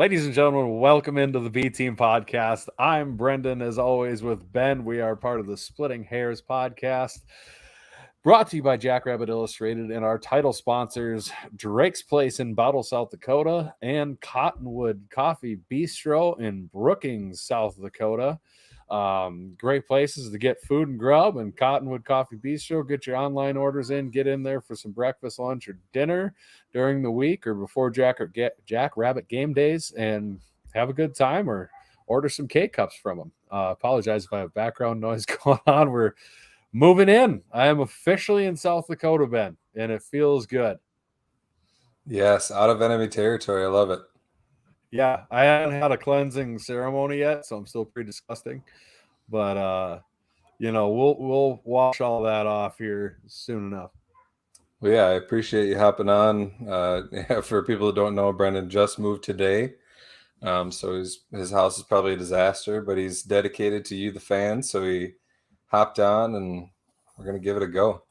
Ladies and gentlemen, welcome into the B Team podcast. I'm Brendan, as always, with Ben. We are part of the Splitting Hairs podcast, brought to you by Jackrabbit Illustrated and our title sponsors, Drake's Place in Bottle, South Dakota, and Cottonwood Coffee Bistro in Brookings, South Dakota. Great places to get food and grub, and Cottonwood Coffee Bistro. Get your online orders in, get in there for some breakfast, lunch, or dinner during the week or before Jack Rabbit game days, and have a good time, or order some K-Cups from them. Apologize if I have background noise going on. We're moving in. I am officially in South Dakota, Ben, and it feels good. Yes, out of enemy territory. I love it. Yeah, I haven't had a cleansing ceremony yet, so I'm still pretty disgusting. But we'll wash all that off here soon enough. Well, yeah, I appreciate you hopping on. For people that don't know, Brendan just moved today. So his house is probably a disaster, but he's dedicated to you, the fans. So he hopped on, and we're going to give it a go.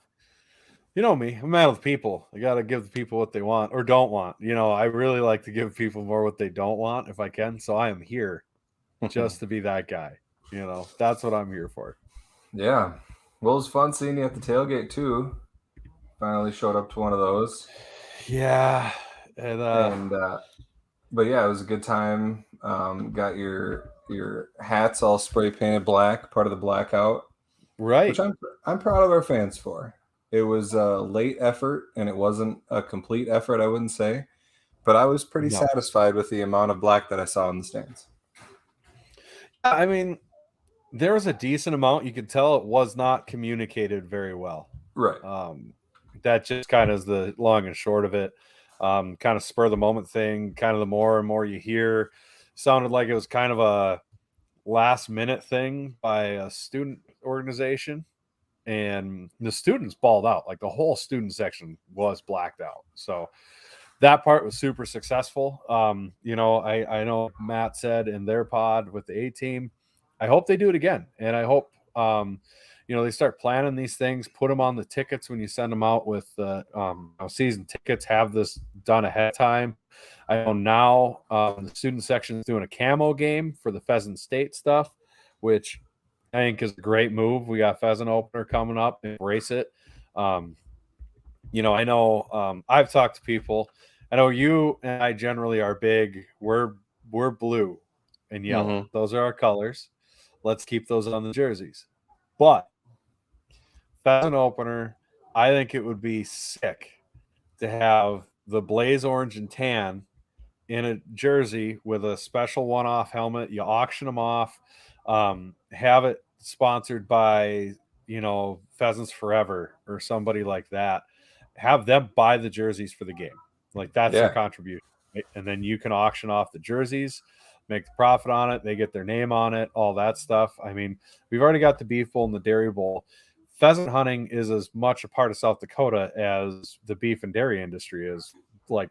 You know me, I'm a man with people. I got to give the people what they want or don't want. I really like to give people more what they don't want if I can. So I am here just to be that guy. That's what I'm here for. Yeah. Well, it was fun seeing you at the tailgate, too. Finally showed up to one of those. Yeah. But yeah, it was a good time. Got your hats all spray painted black, part of the blackout. Right. Which I'm proud of our fans for. It was a late effort, and it wasn't a complete effort, I wouldn't say. But I was pretty satisfied with the amount of black that I saw in the stands. I mean, there was a decent amount. You could tell it was not communicated very well. Right. That just kind of is the long and short of it. Kind of spur of the moment thing. Kind of the more and more you hear, sounded like it was kind of a last minute thing by a student organization. And the students balled out. Like the whole student section was blacked out. So that part was super successful. I know Matt said in their pod with the A team, I hope they do it again. And I hope, they start planning these things, put them on the tickets when you send them out with season tickets, have this done ahead of time. I know now the student section is doing a camo game for the Pheasant State stuff, which I think is a great move. We got pheasant opener coming up. Embrace it. I know I've talked to people. I know you and I generally are big. We're blue and yellow. Mm-hmm. Those are our colors. Let's keep those on the jerseys. But pheasant opener, I think it would be sick to have the blaze orange and tan in a jersey with a special one-off helmet. You auction them off. Have it sponsored by Pheasants Forever or somebody like that. Have them buy the jerseys for the game. Like that's their contribution, right? And then you can auction off the jerseys, make the profit on it. They get their name on it, all that stuff. I mean, we've already got the Beef Bowl and the Dairy Bowl. Pheasant hunting is as much a part of South Dakota as the beef and dairy industry is. Like,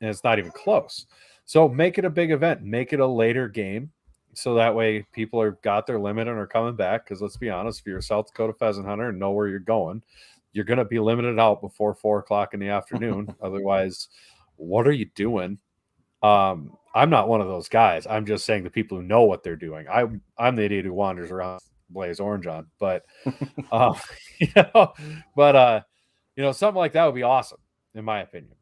and it's not even close. So make it a big event. Make it a later game. So that way people are got their limit and are coming back. Because let's be honest, if you're a South Dakota pheasant hunter and know where you're going, you're going to be limited out before 4:00 in the afternoon. Otherwise, what are you doing? I'm not one of those guys. I'm just saying the people who know what they're doing. I'm the idiot who wanders around blaze orange on. But, something like that would be awesome, in my opinion.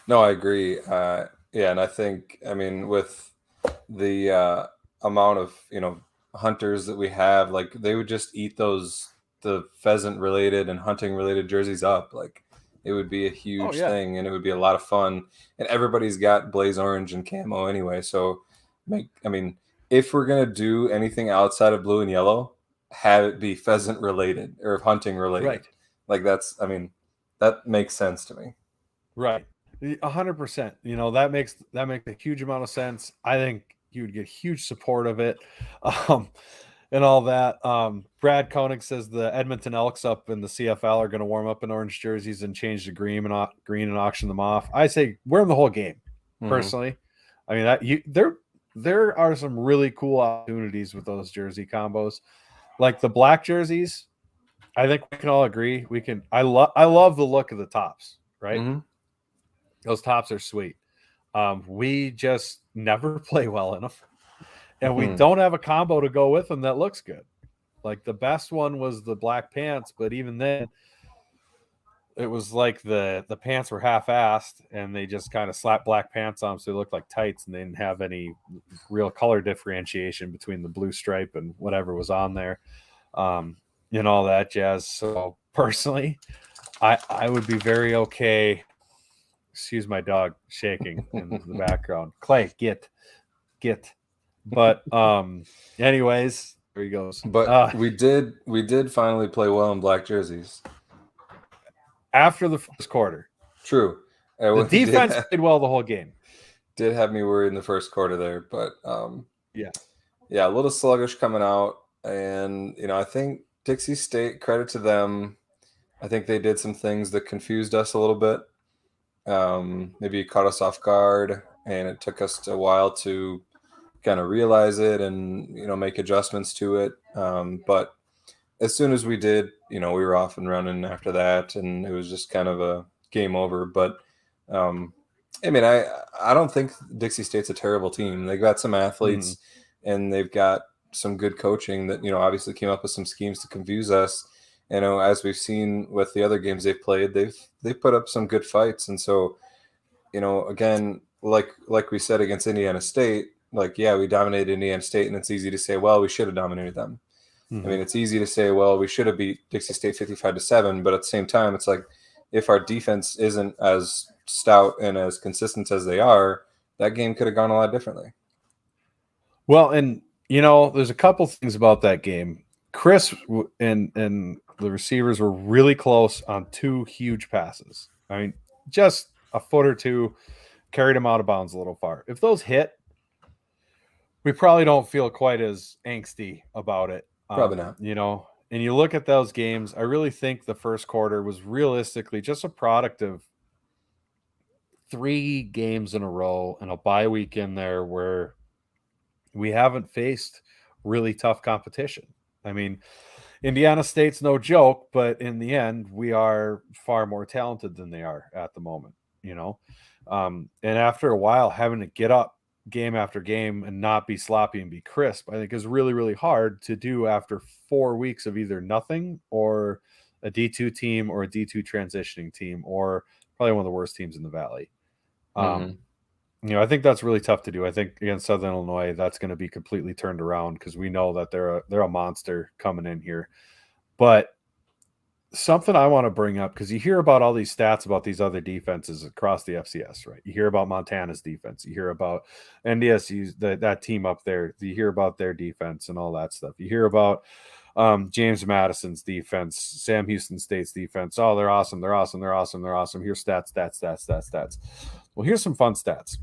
No, I agree. And I think, with the amount of hunters that we have, like they would just eat the pheasant related and hunting related jerseys up. Like it would be a huge thing, and it would be a lot of fun. And everybody's got blaze orange and camo anyway. So if we're gonna do anything outside of blue and yellow, have it be pheasant related or hunting related. Right. Like that makes sense to me. Right. 100%. That makes a huge amount of sense. I think you would get huge support of it, and all that. Brad Koenig says the Edmonton Elks up in the CFL are going to warm up in orange jerseys and change to green and auction them off. I say wear them the whole game. Personally, I mean there are some really cool opportunities with those jersey combos, like the black jerseys. I think we can all agree we can. I love the look of the tops, right? Mm-hmm. Those tops are sweet. We just never play well in them. And we don't have a combo to go with them that looks good. Like the best one was the black pants, but even then, it was like the pants were half-assed, and they just kind of slapped black pants on them so they looked like tights, and they didn't have any real color differentiation between the blue stripe and whatever was on there, and all that jazz. So personally, I would be very okay. Excuse my dog shaking in the background. Clay, get. But anyways, there he goes. But we did finally play well in black jerseys after the first quarter. True. The defense played well the whole game. Did have me worried in the first quarter there, but yeah, a little sluggish coming out. And I think Dixie State, credit to them, I think they did some things that confused us a little bit. Maybe caught us off guard, and it took us a while to kind of realize it and make adjustments to it. But as soon as we did, we were off and running after that, and it was just kind of a game over. But I mean, I don't think Dixie State's a terrible team. They got some athletes, and they've got some good coaching that obviously came up with some schemes to confuse us. As we've seen with the other games they've played, they've put up some good fights. And so, again, like we said against Indiana State, we dominated Indiana State, and it's easy to say, well, we should have dominated them. I mean, it's easy to say, well, we should have beat Dixie State 55-7, but at the same time, it's like if our defense isn't as stout and as consistent as they are, that game could have gone a lot differently. Well, and there's a couple things about that game. Chris and the receivers were really close on two huge passes. I mean, just a foot or two carried him out of bounds a little far. If those hit, we probably don't feel quite as angsty about it. Probably not. And you look at those games, I really think the first quarter was realistically just a product of 3 games in a row and a bye week in there where we haven't faced really tough competition. I mean, Indiana State's no joke, but in the end, we are far more talented than they are at the moment, and after a while, having to get up game after game and not be sloppy and be crisp, I think is really, really hard to do after 4 weeks of either nothing or a D2 team or a D2 transitioning team, or probably one of the worst teams in the Valley. I think that's really tough to do. I think against Southern Illinois, that's going to be completely turned around because we know that they're a monster coming in here. But something I want to bring up, because you hear about all these stats about these other defenses across the FCS, right? You hear about Montana's defense. You hear about NDSU's, that team up there. You hear about their defense and all that stuff. You hear about James Madison's defense, Sam Houston State's defense. Oh, they're awesome. They're awesome. They're awesome. They're awesome. Here's stats. Well, here's some fun stats.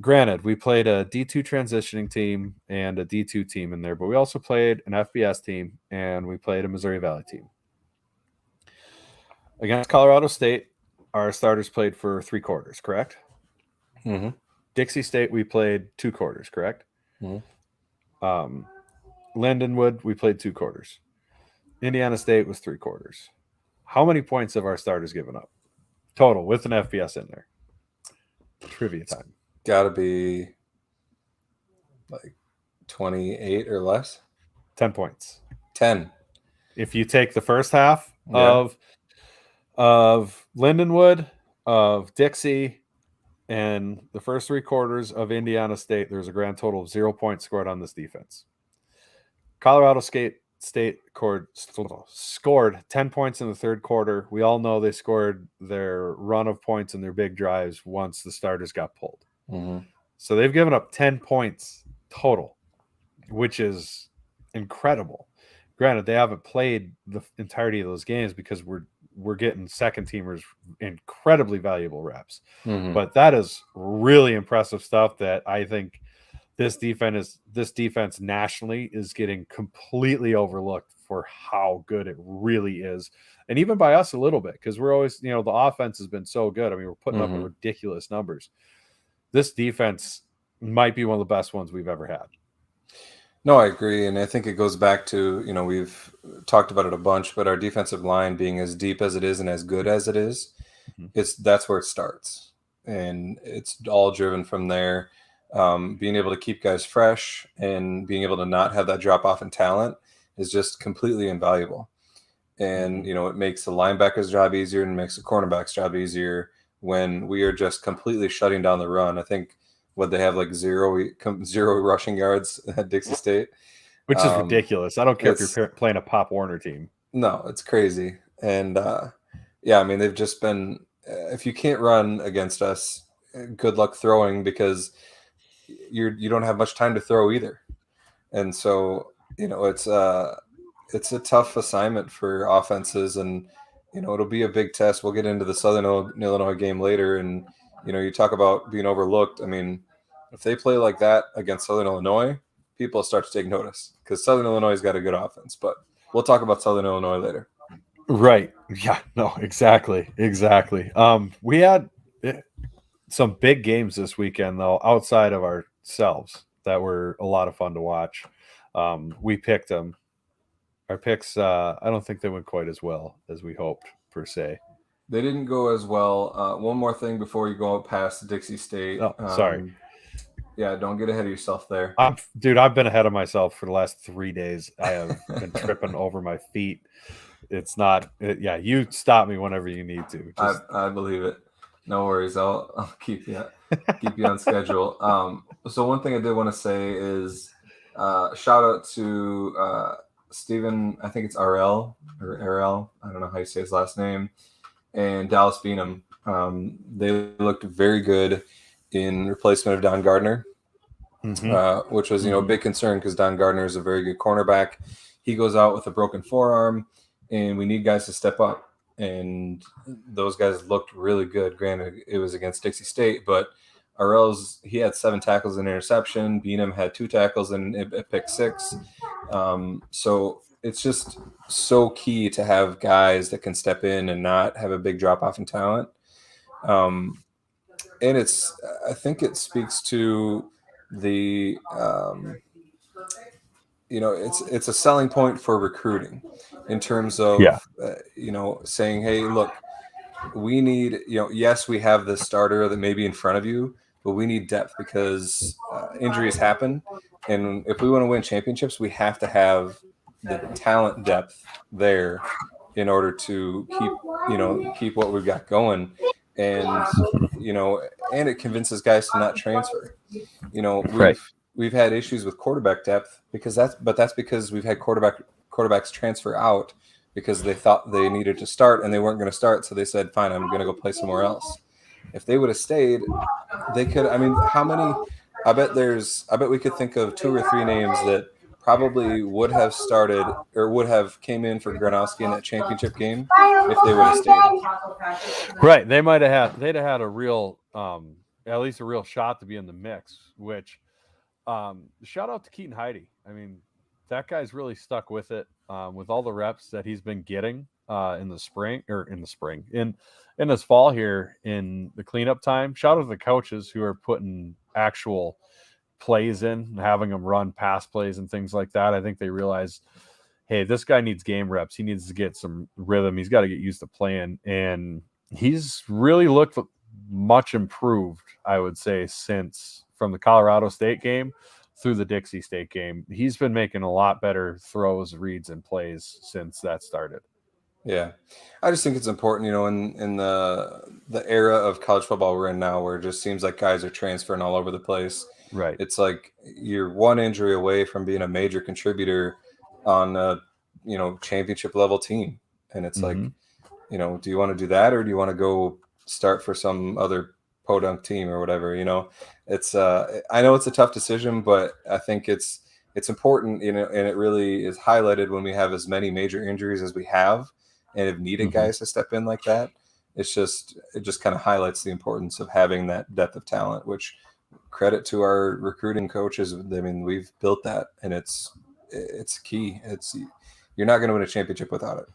Granted, we played a D2 transitioning team and a D2 team in there, but we also played an FBS team and we played a Missouri Valley team. Against Colorado State, our starters played for 3 quarters, correct? Dixie State, we played 2 quarters, correct? Lindenwood, we played 2 quarters. Indiana State was 3 quarters. How many points have our starters given up total with an FBS in there? Trivia time. Got to be like 28 or less. 10 points. 10. If you take the first half of Lindenwood, of Dixie, and the first 3 quarters of Indiana State, there's a grand total of 0 points scored on this defense. Colorado State scored 10 points in the third quarter. We all know they scored their run of points in their big drives once the starters got pulled. So they've given up 10 points total, which is incredible. Granted, they haven't played the entirety of those games because we're getting second teamers incredibly valuable reps. But that is really impressive stuff that I think this defense nationally is getting completely overlooked for how good it really is. And even by us a little bit, because we're always, the offense has been so good. I mean, we're putting up ridiculous numbers. This defense might be one of the best ones we've ever had. No, I agree. And I think it goes back to, we've talked about it a bunch, but our defensive line being as deep as it is and as good as it is, that's where it starts. and it's all driven from there. Being able to keep guys fresh and being able to not have that drop off in talent is just completely invaluable. And, it makes the linebacker's job easier and makes the cornerback's job easier when we are just completely shutting down the run. I think they have like zero rushing yards at Dixie State. Which is ridiculous. I don't care if you're playing a Pop Warner team. No, it's crazy. And, I mean, they've just been, if you can't run against us, good luck throwing, because you don't have much time to throw either. And so, it's a tough assignment for offenses, and, it'll be a big test. We'll get into the Southern Illinois game later. And, you talk about being overlooked. I mean, if they play like that against Southern Illinois, people start to take notice, because Southern Illinois has got a good offense, but we'll talk about Southern Illinois later. Right. Yeah, no, exactly. We had some big games this weekend, though, outside of ourselves, that were a lot of fun to watch. We picked them. Our picks, I don't think they went quite as well as we hoped, per se. They didn't go as well. One more thing before you go past Dixie State. Oh, sorry. Yeah, don't get ahead of yourself there. I've been ahead of myself for the last 3 days. I have been tripping over my feet. It's not. You stop me whenever you need to. I believe it. No worries. I'll keep you on schedule. So one thing I did want to say is shout out to Stephen. I think it's RL or RL. I don't know how you say his last name. And Dallas Beanham. They looked very good in replacement of Don Gardner, which was a big concern, because Don Gardner is a very good cornerback. He goes out with a broken forearm, and we need guys to step up. And those guys looked really good. Granted, it was against Dixie State, but he had 7 tackles and interception. Beanham had 2 tackles and a pick 6. So it's just so key to have guys that can step in and not have a big drop off in talent. And I think it speaks to the, it's a selling point for recruiting, in terms of, saying, hey, look, we need, yes, we have this starter that may be in front of you, but we need depth, because injuries happen. And if we want to win championships, we have to have the talent depth there in order to keep what we've got going. And, and it convinces guys to not transfer. We've had issues with quarterback depth, that's because we've had quarterbacks transfer out because they thought they needed to start and they weren't going to start. So they said, fine, I'm going to go play somewhere else. If they would have stayed, they could. I mean, how many? I bet we could think of 2 or 3 names that probably would have started or would have came in for Gronowski in that championship game if they would have stayed. Right. They'd have had a real, at least a real shot to be in the mix, which shout out to Keaton Heide. I mean, that guy's really stuck with it, with all the reps that he's been getting in this fall here in the cleanup time. Shout out to the coaches who are putting actual plays in, having them run pass plays and things like that. I think they realize, hey, this guy needs game reps. He needs to get some rhythm. He's got to get used to playing. And he's really looked much improved, I would say, since from the Colorado State game through the Dixie State game. He's been making a lot better throws, reads, and plays since that started. Yeah. I just think it's important, in the era of college football we're in now, where it just seems like guys are transferring all over the place. Right. It's like you're one injury away from being a major contributor on a, championship level team. And it's like, do you want to do that, or do you want to go start for some other podunk team or whatever? It's I know it's a tough decision, but I think it's important, and it really is highlighted when we have as many major injuries as we have and have needed guys to step in like that. It just kind of highlights the importance of having that depth of talent, which credit to our recruiting coaches. I mean, we've built that, and it's key. You're not going to win a championship without it.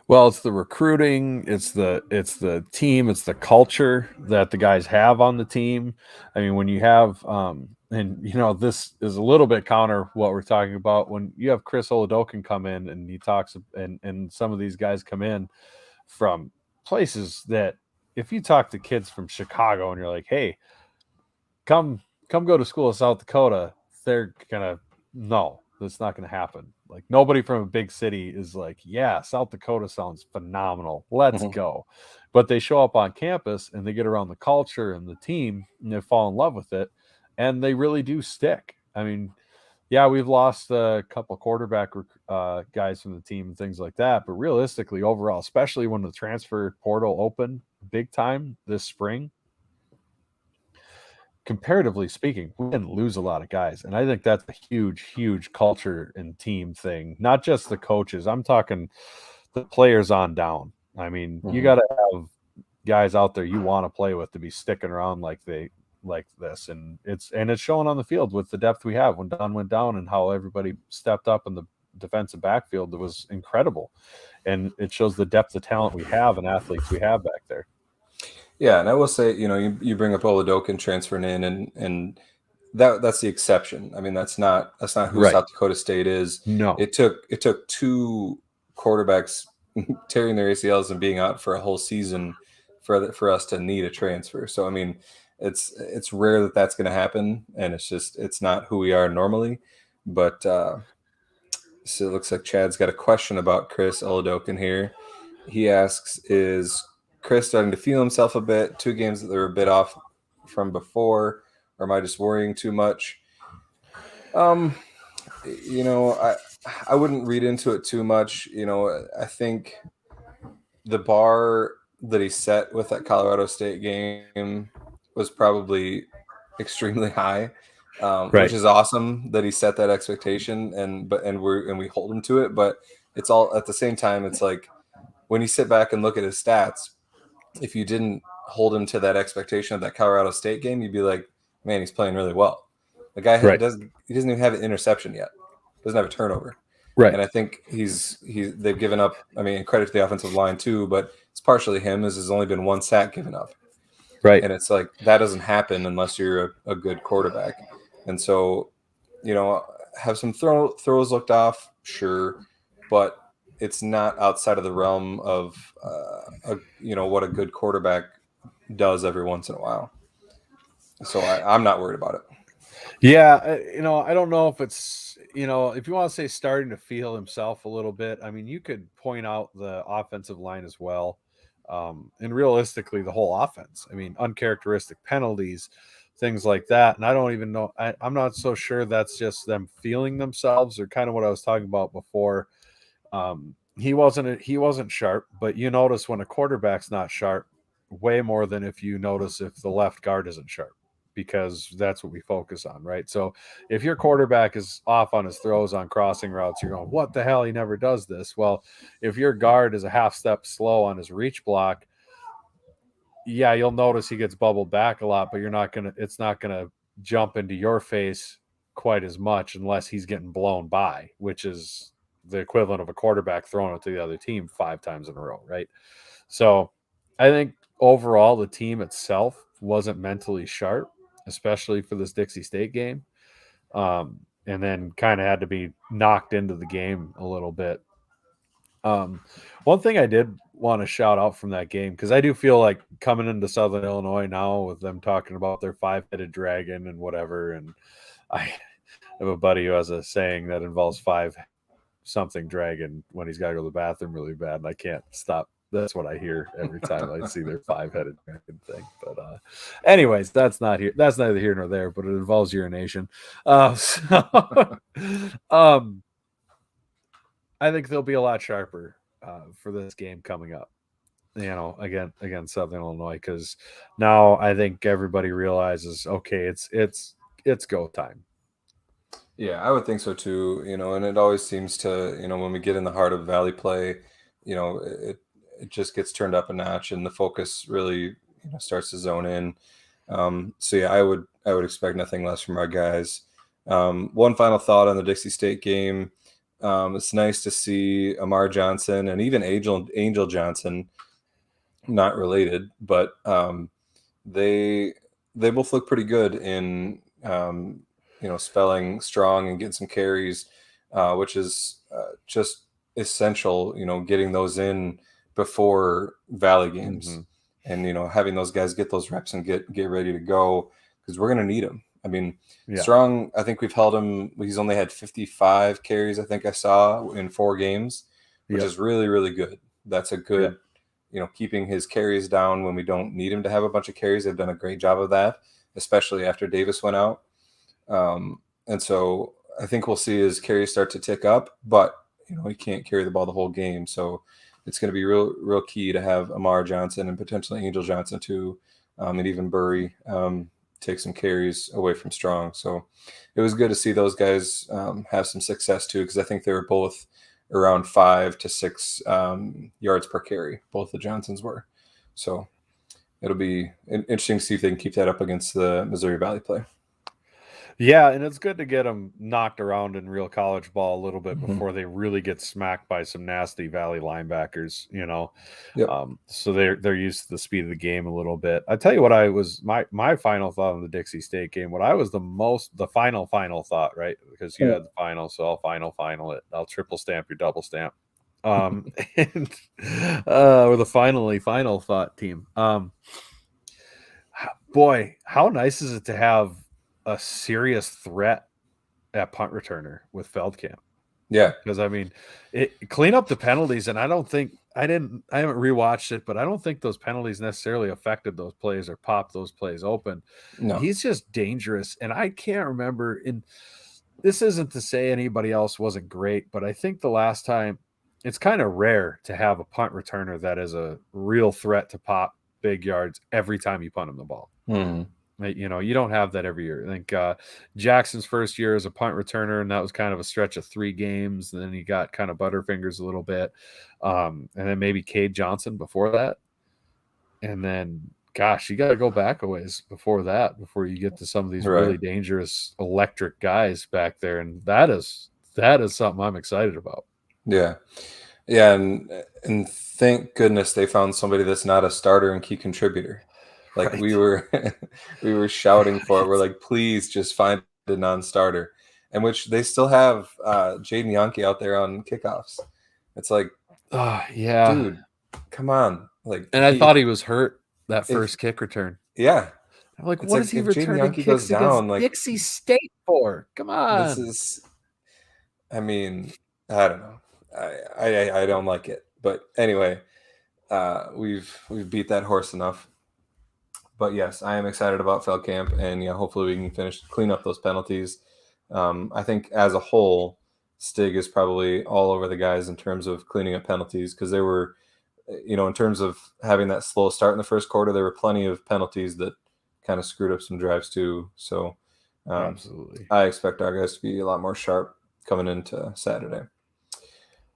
Well, it's the recruiting, it's the team, it's the culture that the guys have on the team. I mean, when you have this is a little bit counter what we're talking about. When you have Chris Oladokin come in and he talks, and some of these guys come in from places that if you talk to kids from Chicago and you're like, hey, come go to school in South Dakota, they're gonna no, that's not gonna happen. Like nobody from a big city is like, yeah, South Dakota sounds phenomenal. Let's go. But they show up on campus and they get around the culture and the team and they fall in love with it and they really do stick. I mean, yeah, we've lost a couple quarterback guys from the team and things like that, but realistically, overall, especially when the transfer portal opened big time this spring, comparatively speaking, we didn't lose a lot of guys. And I think that's a huge, huge culture and team thing, not just the coaches. I'm talking the players on down. I mean, you got to have guys out there you want to play with to be sticking around like this. And it's showing on the field with the depth we have. When Don went down and how everybody stepped up in the defensive backfield, it was incredible. And it shows the depth of talent we have and athletes we have back there. Yeah, and I will say, you bring up Oladokin transferring in, and that's the exception. I mean, that's not who Right. South Dakota State is. No, it took two quarterbacks tearing their ACLs and being out for a whole season for us to need a transfer. So I mean, it's rare that that's going to happen, and it's not who we are normally. But so it looks like Chad's got a question about Chris Oladokin here. He asks, is Chris starting to feel himself a bit? 2 games that they were a bit off from before, or am I just worrying too much? I wouldn't read into it too much. I think the bar that he set with that Colorado State game was probably extremely high, which is awesome that he set that expectation and we hold him to it. But it's all at the same time. It's like when you sit back and look at his stats, if you didn't hold him to that expectation of that Colorado State game, you'd be like, man, he's playing really well. The guy doesn't even have an interception yet. Doesn't have a turnover. right. And I think they've given up. I mean, credit to the offensive line too, but it's partially him, as there's only been 1 sack given up. Right. And it's like that doesn't happen unless you're a good quarterback. And so, have some throws looked off, sure, but it's not outside of the realm of what a good quarterback does every once in a while. So I'm not worried about it. Yeah, I don't know if it's, if you want to say starting to feel himself a little bit, I mean, you could point out the offensive line as well. And realistically, the whole offense. I mean, uncharacteristic penalties, things like that. And I don't even know. I'm not so sure that's just them feeling themselves, or kind of what I was talking about before. He wasn't sharp, but you notice when a quarterback's not sharp way more than if you notice if the left guard isn't sharp, because that's what we focus on, right? So if your quarterback is off on his throws on crossing routes, you're going, what the hell? He never does this. Well, if your guard is a half step slow on his reach block, yeah, you'll notice he gets bubbled back a lot, but it's not gonna jump into your face quite as much unless he's getting blown by, which is the equivalent of a quarterback throwing it to the other team 5 times in a row, right? So I think overall the team itself wasn't mentally sharp, especially for this Dixie State game. And then kind of had to be knocked into the game a little bit. One thing I did want to shout out from that game, because I do feel like coming into Southern Illinois now with them talking about their 5-headed dragon and whatever, and I have a buddy who has a saying that involves 5 something dragon when he's got to go to the bathroom really bad, and I can't stop. That's what I hear every time I see their 5-headed dragon thing. But anyways, that's neither here nor there, but it involves urination. I think they'll be a lot sharper for this game coming up. Again, Southern Illinois, because now I think everybody realizes, okay, it's go time. Yeah, I would think so too. And it always seems to, when we get in the heart of Valley play, it just gets turned up a notch, and the focus really starts to zone in. So yeah, I would expect nothing less from our guys. One final thought on the Dixie State game. It's nice to see Amar Johnson and even Angel Johnson, not related, but they both look pretty good in spelling strong and getting some carries, which is just essential. Getting those in before Valley games. and having those guys get those reps and get ready to go, because we're going to need them. I mean, Strong, I think we've held him. He's only had 55 carries, I think I saw, in 4 games, which is really, really good. That's a good, keeping his carries down when we don't need him to have a bunch of carries. They've done a great job of that, especially after Davis went out. And so I think we'll see his carries start to tick up, but he can't carry the ball the whole game. So it's going to be real key to have Amar Johnson and potentially Angel Johnson too, and even Burry take some carries away from Strong. So it was good to see those guys have some success too, because I think they were both around 5 to 6 yards per carry. Both the Johnsons were. So it'll be interesting to see if they can keep that up against the Missouri Valley play. Yeah, and it's good to get them knocked around in real college ball a little bit before they really get smacked by some nasty Valley linebackers, so they're used to the speed of the game a little bit. I tell you what, I was my final thought on the Dixie State game. What I was the final thought, right? Because you had the final, so I'll final it. I'll triple stamp your double stamp. And or the final thought team. Boy, how nice is it to have a serious threat at punt returner with Feldkamp? Yeah, because I mean, clean up the penalties, and I haven't rewatched it, but I don't think those penalties necessarily affected those plays or popped those plays open. No, he's just dangerous, and I can't remember. And this isn't to say anybody else wasn't great, but I think the last time, it's kind of rare to have a punt returner that is a real threat to pop big yards every time you punt him the ball. You don't have that every year. I think Jackson's first year as a punt returner, and that was kind of a stretch of 3 games. And then he got kind of butterfingers a little bit. And then maybe Cade Johnson before that. And then, gosh, you got to go back a ways before that, before you get to some of these really dangerous electric guys back there. And that is something I'm excited about. Yeah. Yeah. And thank goodness they found somebody that's not a starter and key contributor. Like we were shouting for it. We're like, please just find a non-starter, and which they still have Jaden Yankee out there on kickoffs. It's like, dude, come on. Like, and I thought he was hurt that first kick return. Yeah. I'm like, what is he returning kicks against Dixie State for? Come on. This is, I mean, I don't know. I don't like it. But anyway, we've beat that horse enough. But yes, I am excited about Feldkamp, and hopefully we can clean up those penalties. I think as a whole, Stig is probably all over the guys in terms of cleaning up penalties, because there were, in terms of having that slow start in the first quarter, there were plenty of penalties that kind of screwed up some drives too. So absolutely, I expect our guys to be a lot more sharp coming into Saturday.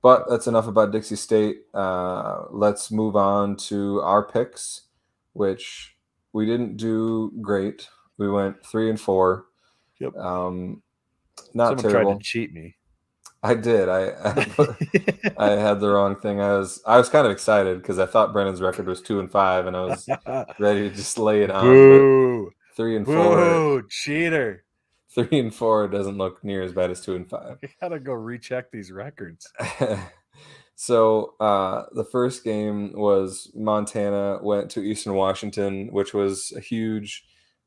But that's enough about Dixie State. Let's move on to our picks, which we didn't do great. We went 3-4. Yep. Not Someone terrible. Tried to cheat me. I did. I had the wrong thing. I was kind of excited because I thought Brennan's record was 2-5, and I was ready to just lay it on. Boo! 3-4. Boo! Cheater! 3-4 doesn't look near as bad as 2-5. I gotta go recheck these records. So the first game was Montana went to Eastern Washington, which was a huge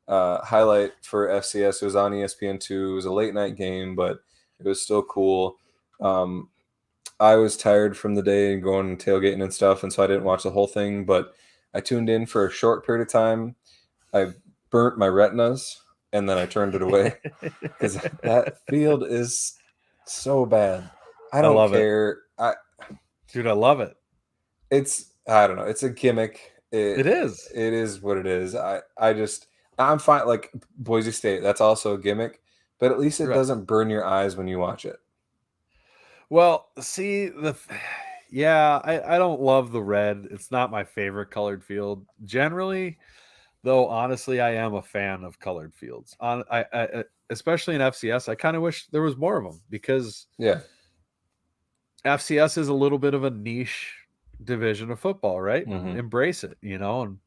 highlight for FCS. It was on ESPN2. It was a late night game, but it was still cool. I was tired from the day and going tailgating and stuff, and so I didn't watch the whole thing, but I tuned in for a short period of time. I burnt my retinas, and then I turned it away because that field is so bad. I don't care. Dude, I love it. I don't know. It's a gimmick. It is. It is what it is. I'm fine. Like Boise State, that's also a gimmick, but at least it doesn't burn your eyes when you watch it. Well, see, I don't love the red. It's not my favorite colored field. Generally, though, honestly, I am a fan of colored fields. I especially in FCS, I kind of wish there was more of them, because FCS is a little bit of a niche division of football, right? Mm-hmm. Embrace it, and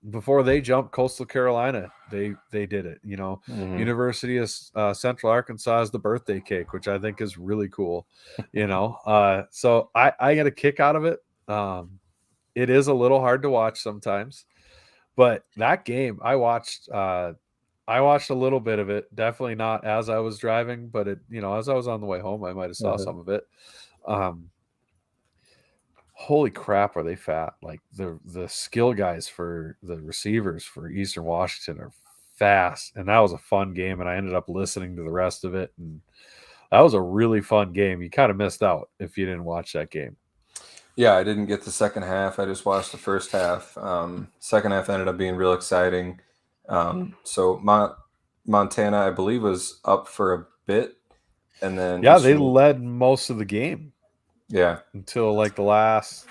before they jumped Coastal Carolina, they did it, Mm-hmm. University of Central Arkansas is the birthday cake, which I think is really cool, so I get a kick out of it. it is a little hard to watch sometimes. But that game, I watched a little bit of it. Definitely not as I was driving, but as I was on the way home, I might have saw some of it. Holy crap, are they fat? Like the skill guys for the receivers for Eastern Washington are fast, and that was a fun game. And I ended up listening to the rest of it, and that was a really fun game. You kind of missed out if you didn't watch that game. Yeah, I didn't get the second half. I just watched the first half. Second half ended up being real exciting. So Montana, I believe, was up for a bit, and then they led most of the game. Yeah, until like the last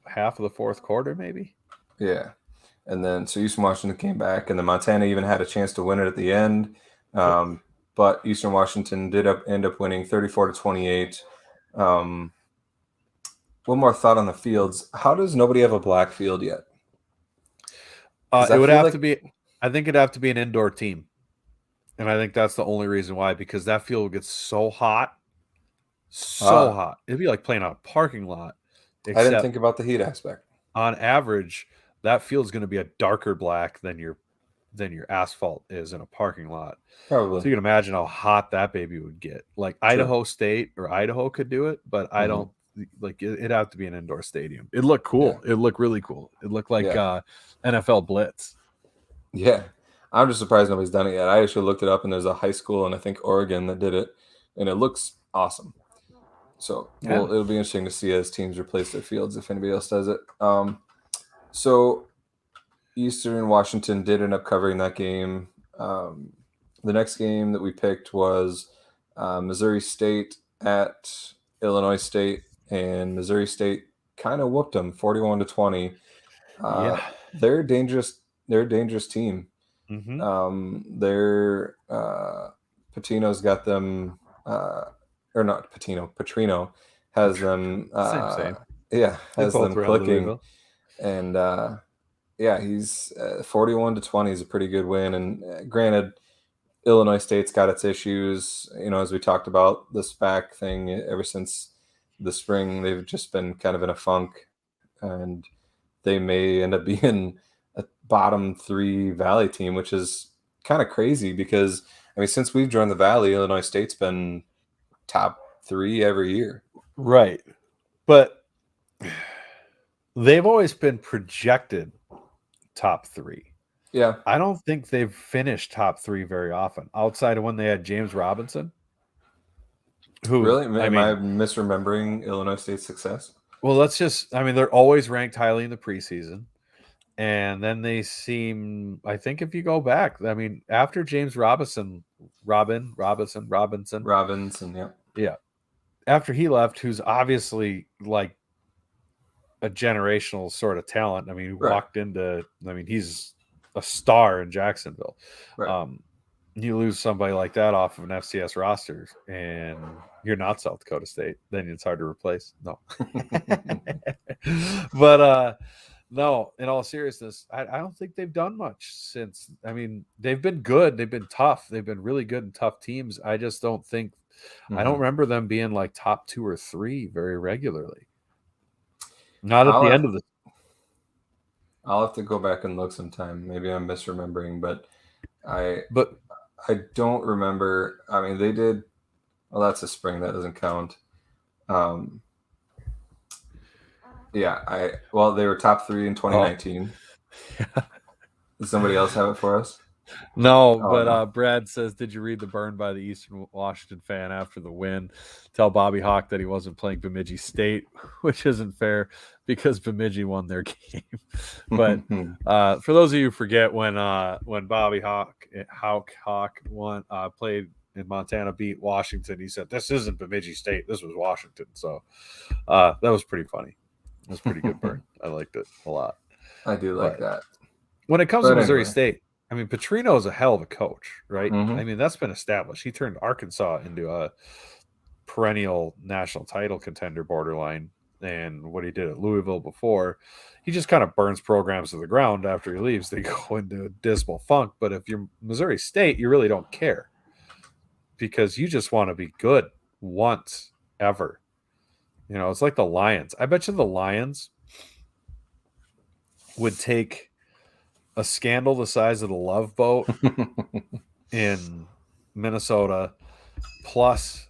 half of the fourth quarter, maybe. Yeah, and then so Eastern Washington came back, and then Montana even had a chance to win it at the end. But Eastern Washington did end up winning 34-28. One more thought on the fields. How does nobody have a black field yet? It would have to be. I think it'd have to be an indoor team, and I think that's the only reason why. Because that field gets so hot, hot. It'd be like playing on a parking lot. I didn't think about the heat aspect. On average, that field's going to be a darker black than your asphalt is in a parking lot. Probably. So you can imagine how hot that baby would get. Like Idaho State or Idaho could do it, but I don't. Like it'd have to be an indoor stadium. It'd look cool. Yeah. It'd look really cool. It'd look like NFL Blitz. Yeah. I'm just surprised nobody's done it yet. I actually looked it up, and there's a high school in I think Oregon that did it, and it looks awesome. So it'll be interesting to see as teams replace their fields if anybody else does it. So Eastern Washington did end up covering that game. The next game that we picked was Missouri State at Illinois State, and Missouri State kind of whooped them 41-20. They're a dangerous team. Their Patino's got them, or not Patino, Petrino has them. Same. Yeah, has them clicking, and he's 41-20 is a pretty good win. And granted, Illinois State's got its issues. As we talked about the SPAC thing, ever since the spring, they've just been kind of in a funk, and they may end up being a bottom 3 Valley team, which is kind of crazy because, since we've joined the Valley, Illinois State's been top 3 every year. Right. But they've always been projected top 3. Yeah. I don't think they've finished top 3 very often, outside of when they had James Robinson. Who really? Am I misremembering Illinois State's success? Well, they're always ranked highly in the preseason. And then they seem, I think if you go back, after James Robinson, yeah. After he left, who's obviously like a generational sort of talent. Walked into, he's a star in Jacksonville. Right. You lose somebody like that off of an FCS roster, and you're not South Dakota State, then it's hard to replace. No. But no, in all seriousness, I don't think they've done much since. They've been good. They've been tough. They've been really good and tough teams. I just don't think I don't remember them being like top 2 or 3 very regularly. Not at the end of the. I'll have to go back and look sometime. Maybe I'm misremembering, but I don't remember. They did. Well, that's a spring. That doesn't count. They were top 3 in 2019. Oh. Does somebody else have it for us? No, but Brad says, did you read the burn by the Eastern Washington fan after the win? Tell Bobby Hawk that he wasn't playing Bemidji State, which isn't fair because Bemidji won their game. But for those of you who forget, when Bobby Hawk won, played in Montana, beat Washington, he said, this isn't Bemidji State, this was Washington. So that was pretty funny. It was a pretty good burn. I liked it a lot. I do like that. When it comes to Missouri State, Petrino is a hell of a coach, right? That's been established. He turned Arkansas into a perennial national title contender borderline. And what he did at Louisville before, he just kind of burns programs to the ground after he leaves. They go into a dismal funk. But if you're Missouri State, you really don't care because you just want to be good once ever. It's like the Lions. I bet you the Lions would take a scandal the size of the Love Boat in Minnesota, plus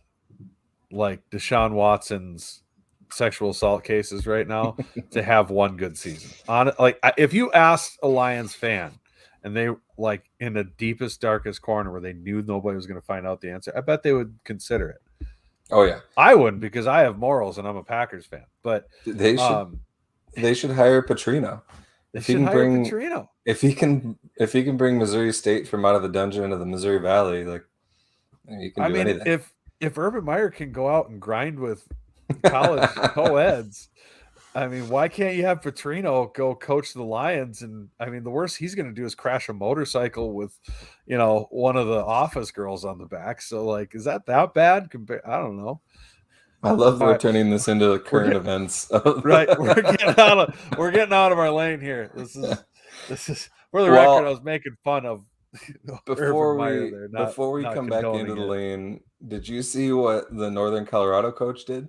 like Deshaun Watson's sexual assault cases right now, to have one good season. If you asked a Lions fan and they like in the deepest, darkest corner where they knew nobody was going to find out the answer, I bet they would consider it. Oh yeah, I wouldn't, because I have morals and I'm a Packers fan. But they should hire Petrino. If he can bring Missouri State from out of the dungeon into the Missouri Valley, like he can do anything. If Urban Meyer can go out and grind with college co-eds, I mean, why can't you have Petrino go coach the Lions? And I mean, the worst he's going to do is crash a motorcycle with, one of the office girls on the back. So, like, is that bad? I don't know. I love that we're turning this into current events. Right, we're getting out of our lane here. This is for the record. I was making fun of before we come back into the lane. Did you see what the Northern Colorado coach did?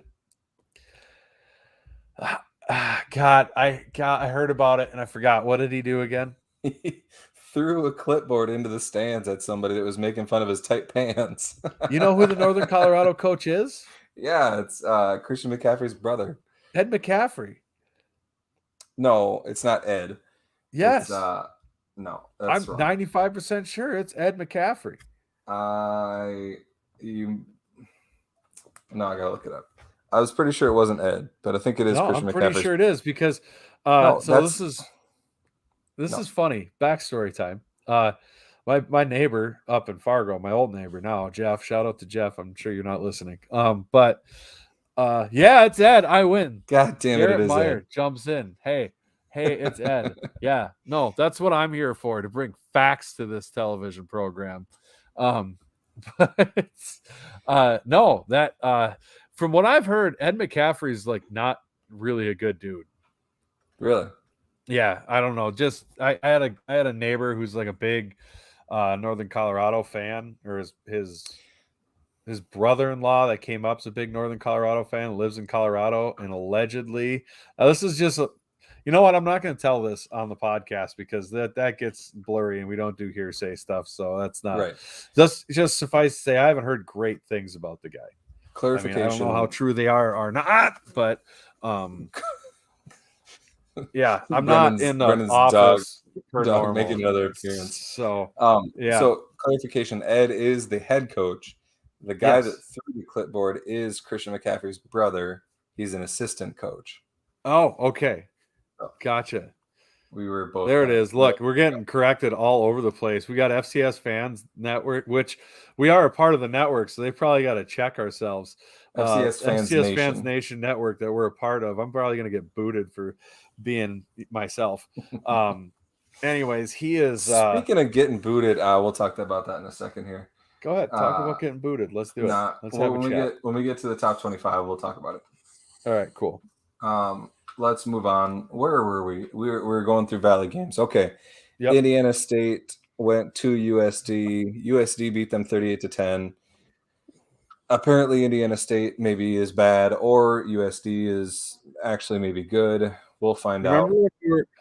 God, I heard about it and I forgot. What did he do again? He threw a clipboard into the stands at somebody that was making fun of his tight pants. You know who the Northern Colorado coach is? Yeah, it's Christian McCaffrey's brother. Ed McCaffrey. No, it's not Ed. Yes. No, that's I'm 95% sure it's Ed McCaffrey. I gotta look it up. I was pretty sure it wasn't Ed, but I think it is Christian McCaffrey. I'm pretty sure it is, because this is funny. Backstory time. My neighbor up in Fargo, my old neighbor now, Jeff. Shout out to Jeff. I'm sure you're not listening. But it's Ed. I win. God damn it! It is Meyer Ed. Jumps in. Hey, it's Ed. Yeah, no, that's what I'm here for, to bring facts to this television program. But no, that from what I've heard, Ed McCaffrey's like not really a good dude. Really? Yeah, I don't know. Just I had a neighbor who's like a big Northern Colorado fan, or his brother-in-law that came up is a big Northern Colorado fan, lives in Colorado, and allegedly this is just you know what? I'm not going to tell this on the podcast because that gets blurry and we don't do hearsay stuff. So that's not right. Just suffice to say, I haven't heard great things about the guy. Clarification. I don't know how true they are or not, but yeah, I'm not in the office. Dog making another appearance. So yeah. So clarification: Ed is the head coach. The guy that threw the clipboard is Christian McCaffrey's brother. He's an assistant coach. Oh, okay. Gotcha. We were both there. It is. Look, we're getting corrected all over the place. We got FCS Fans Network, which we are a part of the network, so they probably got to check ourselves. FCS Fans Nation Network that we're a part of. I'm probably going to get booted for being myself. Anyways, he is. Speaking of getting booted, we'll talk about that in a second here. Go ahead. Talk about getting booted. Let's do it. Let's have a chat. When we get to the top 25, we'll talk about it. All right, cool. Let's move on. Where were we? We were going through Valley games. Okay. Yep. Indiana State went to USD. USD beat them 38-10. Apparently, Indiana State maybe is bad, or USD is actually maybe good. We'll find out.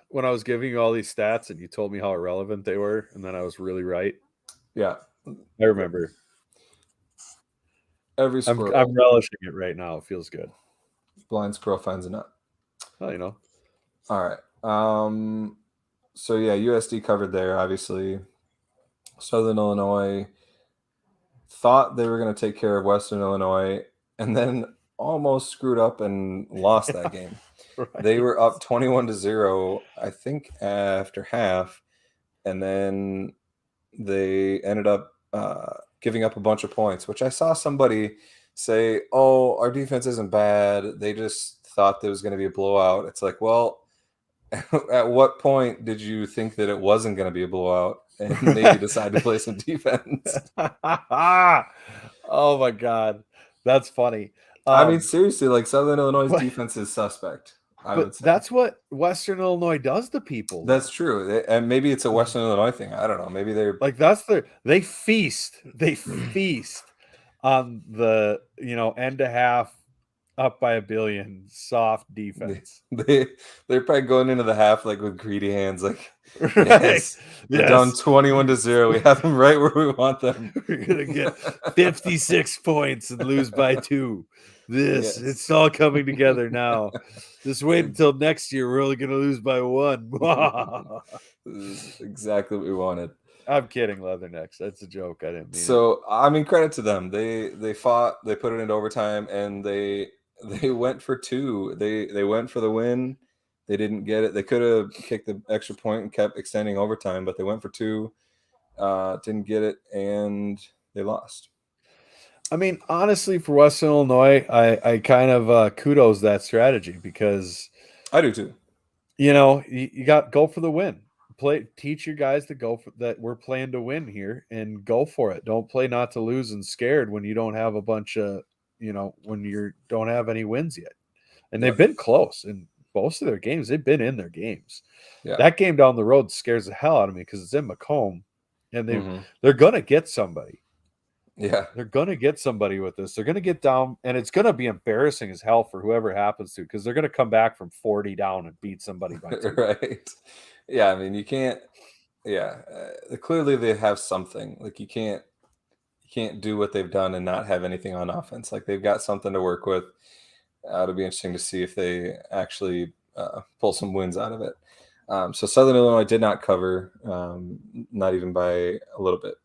When I was giving you all these stats and you told me how irrelevant they were, and then I was really right? Yeah. I remember. Every squirrel. I'm relishing it right now. It feels good. Blind squirrel finds a nut. Well, you know. All right. So yeah, USD covered there. Obviously, Southern Illinois thought they were going to take care of Western Illinois, and then almost screwed up and lost that game. Right. They were up 21-0, I think, after half, and then they ended up giving up a bunch of points, which I saw somebody say, "Oh, our defense isn't bad. They just thought there was going to be a blowout." It's like, well, at what point did you think that it wasn't going to be a blowout and maybe decide to play some defense? Oh my God, that's funny. I mean, seriously, like Southern Illinois' defense is suspect. But that's what Western Illinois does to people. That's true, and maybe it's a Western Illinois thing. I don't know. Maybe they're like they feast. They feast on the end of half up by 1 billion, soft defense. They're probably going into the half like with greedy hands, like, Right. yes, we're down Yes. 21-0. We have them right where we want them. We're gonna get 56 points and lose by 2. Yes. It's all coming together now. Just wait until next year. We're only gonna lose by 1. This is exactly what we wanted. I'm kidding, Leathernecks. That's a joke. I didn't mean it. So I mean, credit to them. They fought. They put it into overtime, and they went for 2. They went for the win. They didn't get it. They could have kicked the extra point and kept extending overtime, but they went for 2. Didn't get it, and they lost. I mean, honestly, for Western Illinois, I kind of kudos that strategy because I do too. You got go for the win. Teach your guys to go for that. We're playing to win here and go for it. Don't play not to lose and scared when you don't have a bunch of when you don't have any wins yet. And they've been close in most of their games. They've been in their games. Yeah. That game down the road scares the hell out of me because it's in Macomb, and they're gonna get somebody. Yeah, they're gonna get somebody with this. They're gonna get down, and it's gonna be embarrassing as hell for whoever it happens to, because they're gonna come back from 40 down and beat somebody by 2. Right. Yeah, I mean, you can't. Yeah, clearly they have something. Like you can't do what they've done and not have anything on offense. Like they've got something to work with. It'll be interesting to see if they actually pull some wins out of it. So Southern Illinois did not cover, not even by a little bit.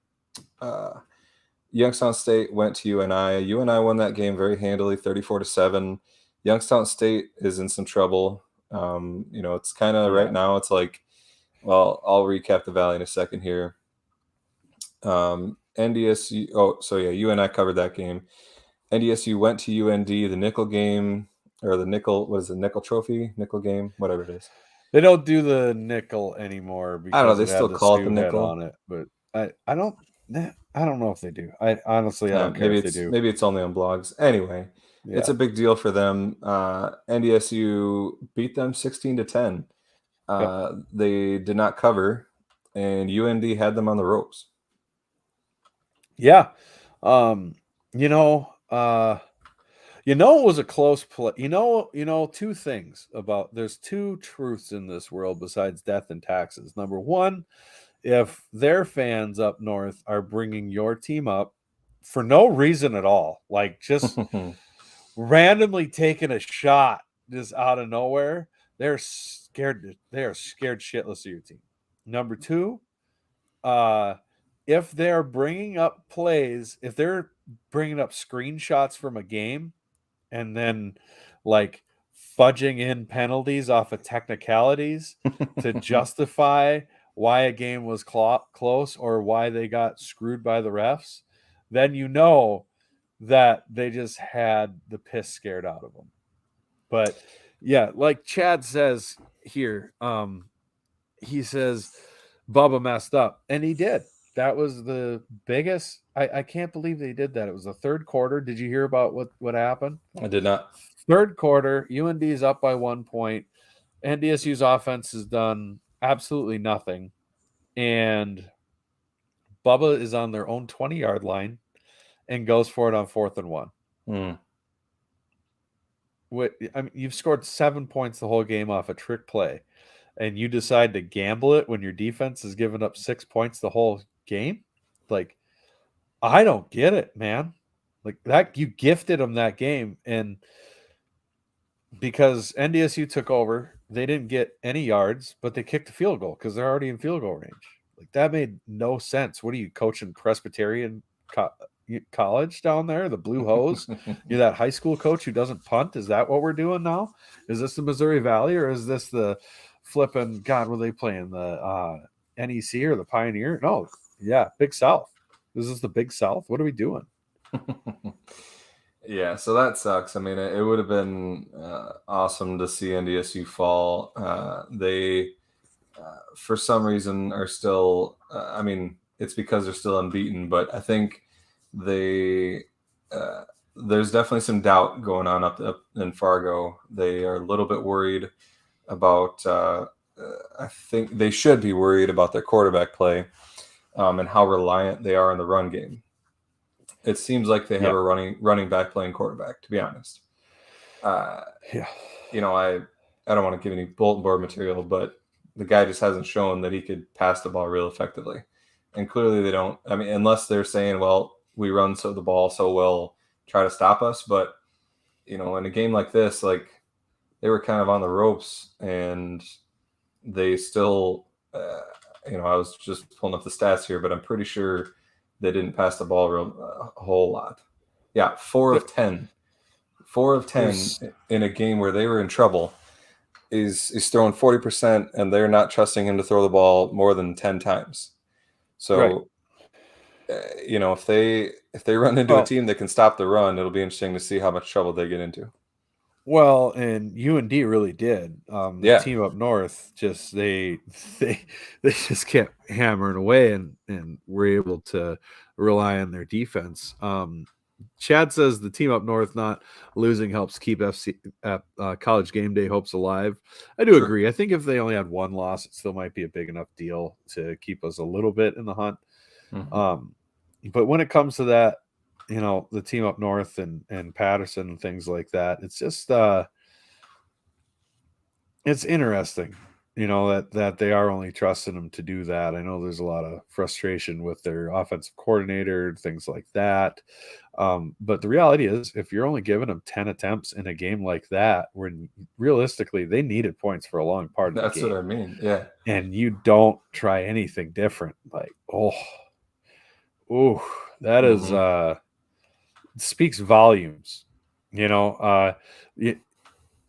Youngstown State went to UNI. UNI won that game very handily, 34-7. Youngstown State is in some trouble. It's kind of right now. It's like, well, I'll recap the Valley in a second here. NDSU. Oh, so yeah, UNI covered that game. NDSU went to UND, the nickel game, or the nickel. What is the nickel trophy? Nickel game, whatever it is. They don't do the nickel anymore because I don't know. They still call it the nickel on it, but I don't know if they do. I honestly I don't care if they do. Maybe it's only on blogs. Anyway, it's a big deal for them. NDSU beat them 16-10. They did not cover, and UND had them on the ropes. Yeah. It was a close play. Two things there's 2 truths in this world besides death and taxes. Number 1, if their fans up north are bringing your team up for no reason at all, like just randomly taking a shot just out of nowhere, they are scared shitless of your team. Number 2, if they're bringing up plays, if they're bringing up screenshots from a game and then like fudging in penalties off of technicalities to justify why a game was close or why they got screwed by the refs, then you know that they just had the piss scared out of them. But yeah, like Chad says here, he says Bubba messed up, and he did. That was the biggest. I can't believe they did that. It was the third quarter. Did you hear about what happened? I did not. Third quarter, UND is up by 1 point. NDSU's offense has done absolutely nothing. And Bubba is on their own 20-yard line and goes for it on 4th and 1. You've scored 7 points the whole game off a trick play, and you decide to gamble it when your defense has given up 6 points the whole game? Like, I don't get it, man. Like that, you gifted them that game, and because NDSU took over, they didn't get any yards, but they kicked a field goal because they're already in field goal range. Like that made no sense. What are you coaching, Presbyterian college down there, the Blue Hose? You're that high school coach who doesn't punt? Is that what we're doing now? Is this the Missouri Valley, or is this the flipping, God, were they playing the NEC or the Pioneer? No, yeah, Big South. Is this the Big South? What are we doing? Yeah, so that sucks. I mean, it would have been awesome to see NDSU fall. They, for some reason, are still. I mean, it's because they're still unbeaten, but I think they. There's definitely some doubt going on up in Fargo. They are a little bit worried about. I think they should be worried about their quarterback play, and how reliant they are in the run game. It seems like they have a running back playing quarterback, to be honest. Yeah. I don't want to give any bulletin board material, but the guy just hasn't shown that he could pass the ball real effectively. And clearly they don't. I mean, unless they're saying, well, we run the ball so well, try to stop us. But, in a game like this, like, they were kind of on the ropes, and they still, I was just pulling up the stats here, but I'm pretty sure they didn't pass the ball a whole lot. Yeah, 4 of 10. 4 of 10 in a game where they were in trouble. He's throwing 40%, and they're not trusting him to throw the ball more than 10 times. So, if they run into a team that can stop the run, it'll be interesting to see how much trouble they get into. Well, and UND really did. The team up north just they just kept hammering away and were able to rely on their defense. Chad says the team up north not losing helps keep College Game Day hopes alive. I do agree. I think if they only had one loss, it still might be a big enough deal to keep us a little bit in the hunt. Mm-hmm. But when it comes to that, the team up north and Patterson and things like that, it's just it's interesting, that they are only trusting him to do that. I know there's a lot of frustration with their offensive coordinator, things like that. But the reality is, if you're only giving them 10 attempts in a game like that, when realistically they needed points for a long part of the game. That's what I mean. Yeah. And you don't try anything different. Like, that is speaks volumes.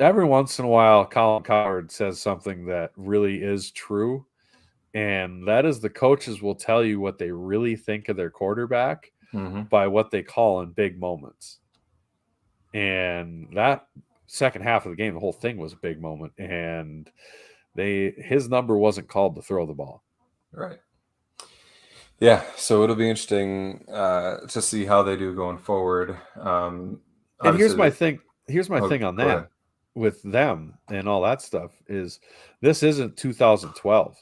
Every once in a while, Colin Cowherd says something that really is true, and that is the coaches will tell you what they really think of their quarterback by what they call in big moments. And that second half of the game, the whole thing was a big moment, and his number wasn't called to throw the ball. Right. Yeah, so it'll be interesting to see how they do going forward. And here's my thing. Here's my thing on that. Ahead. With them and all that stuff is this isn't 2012.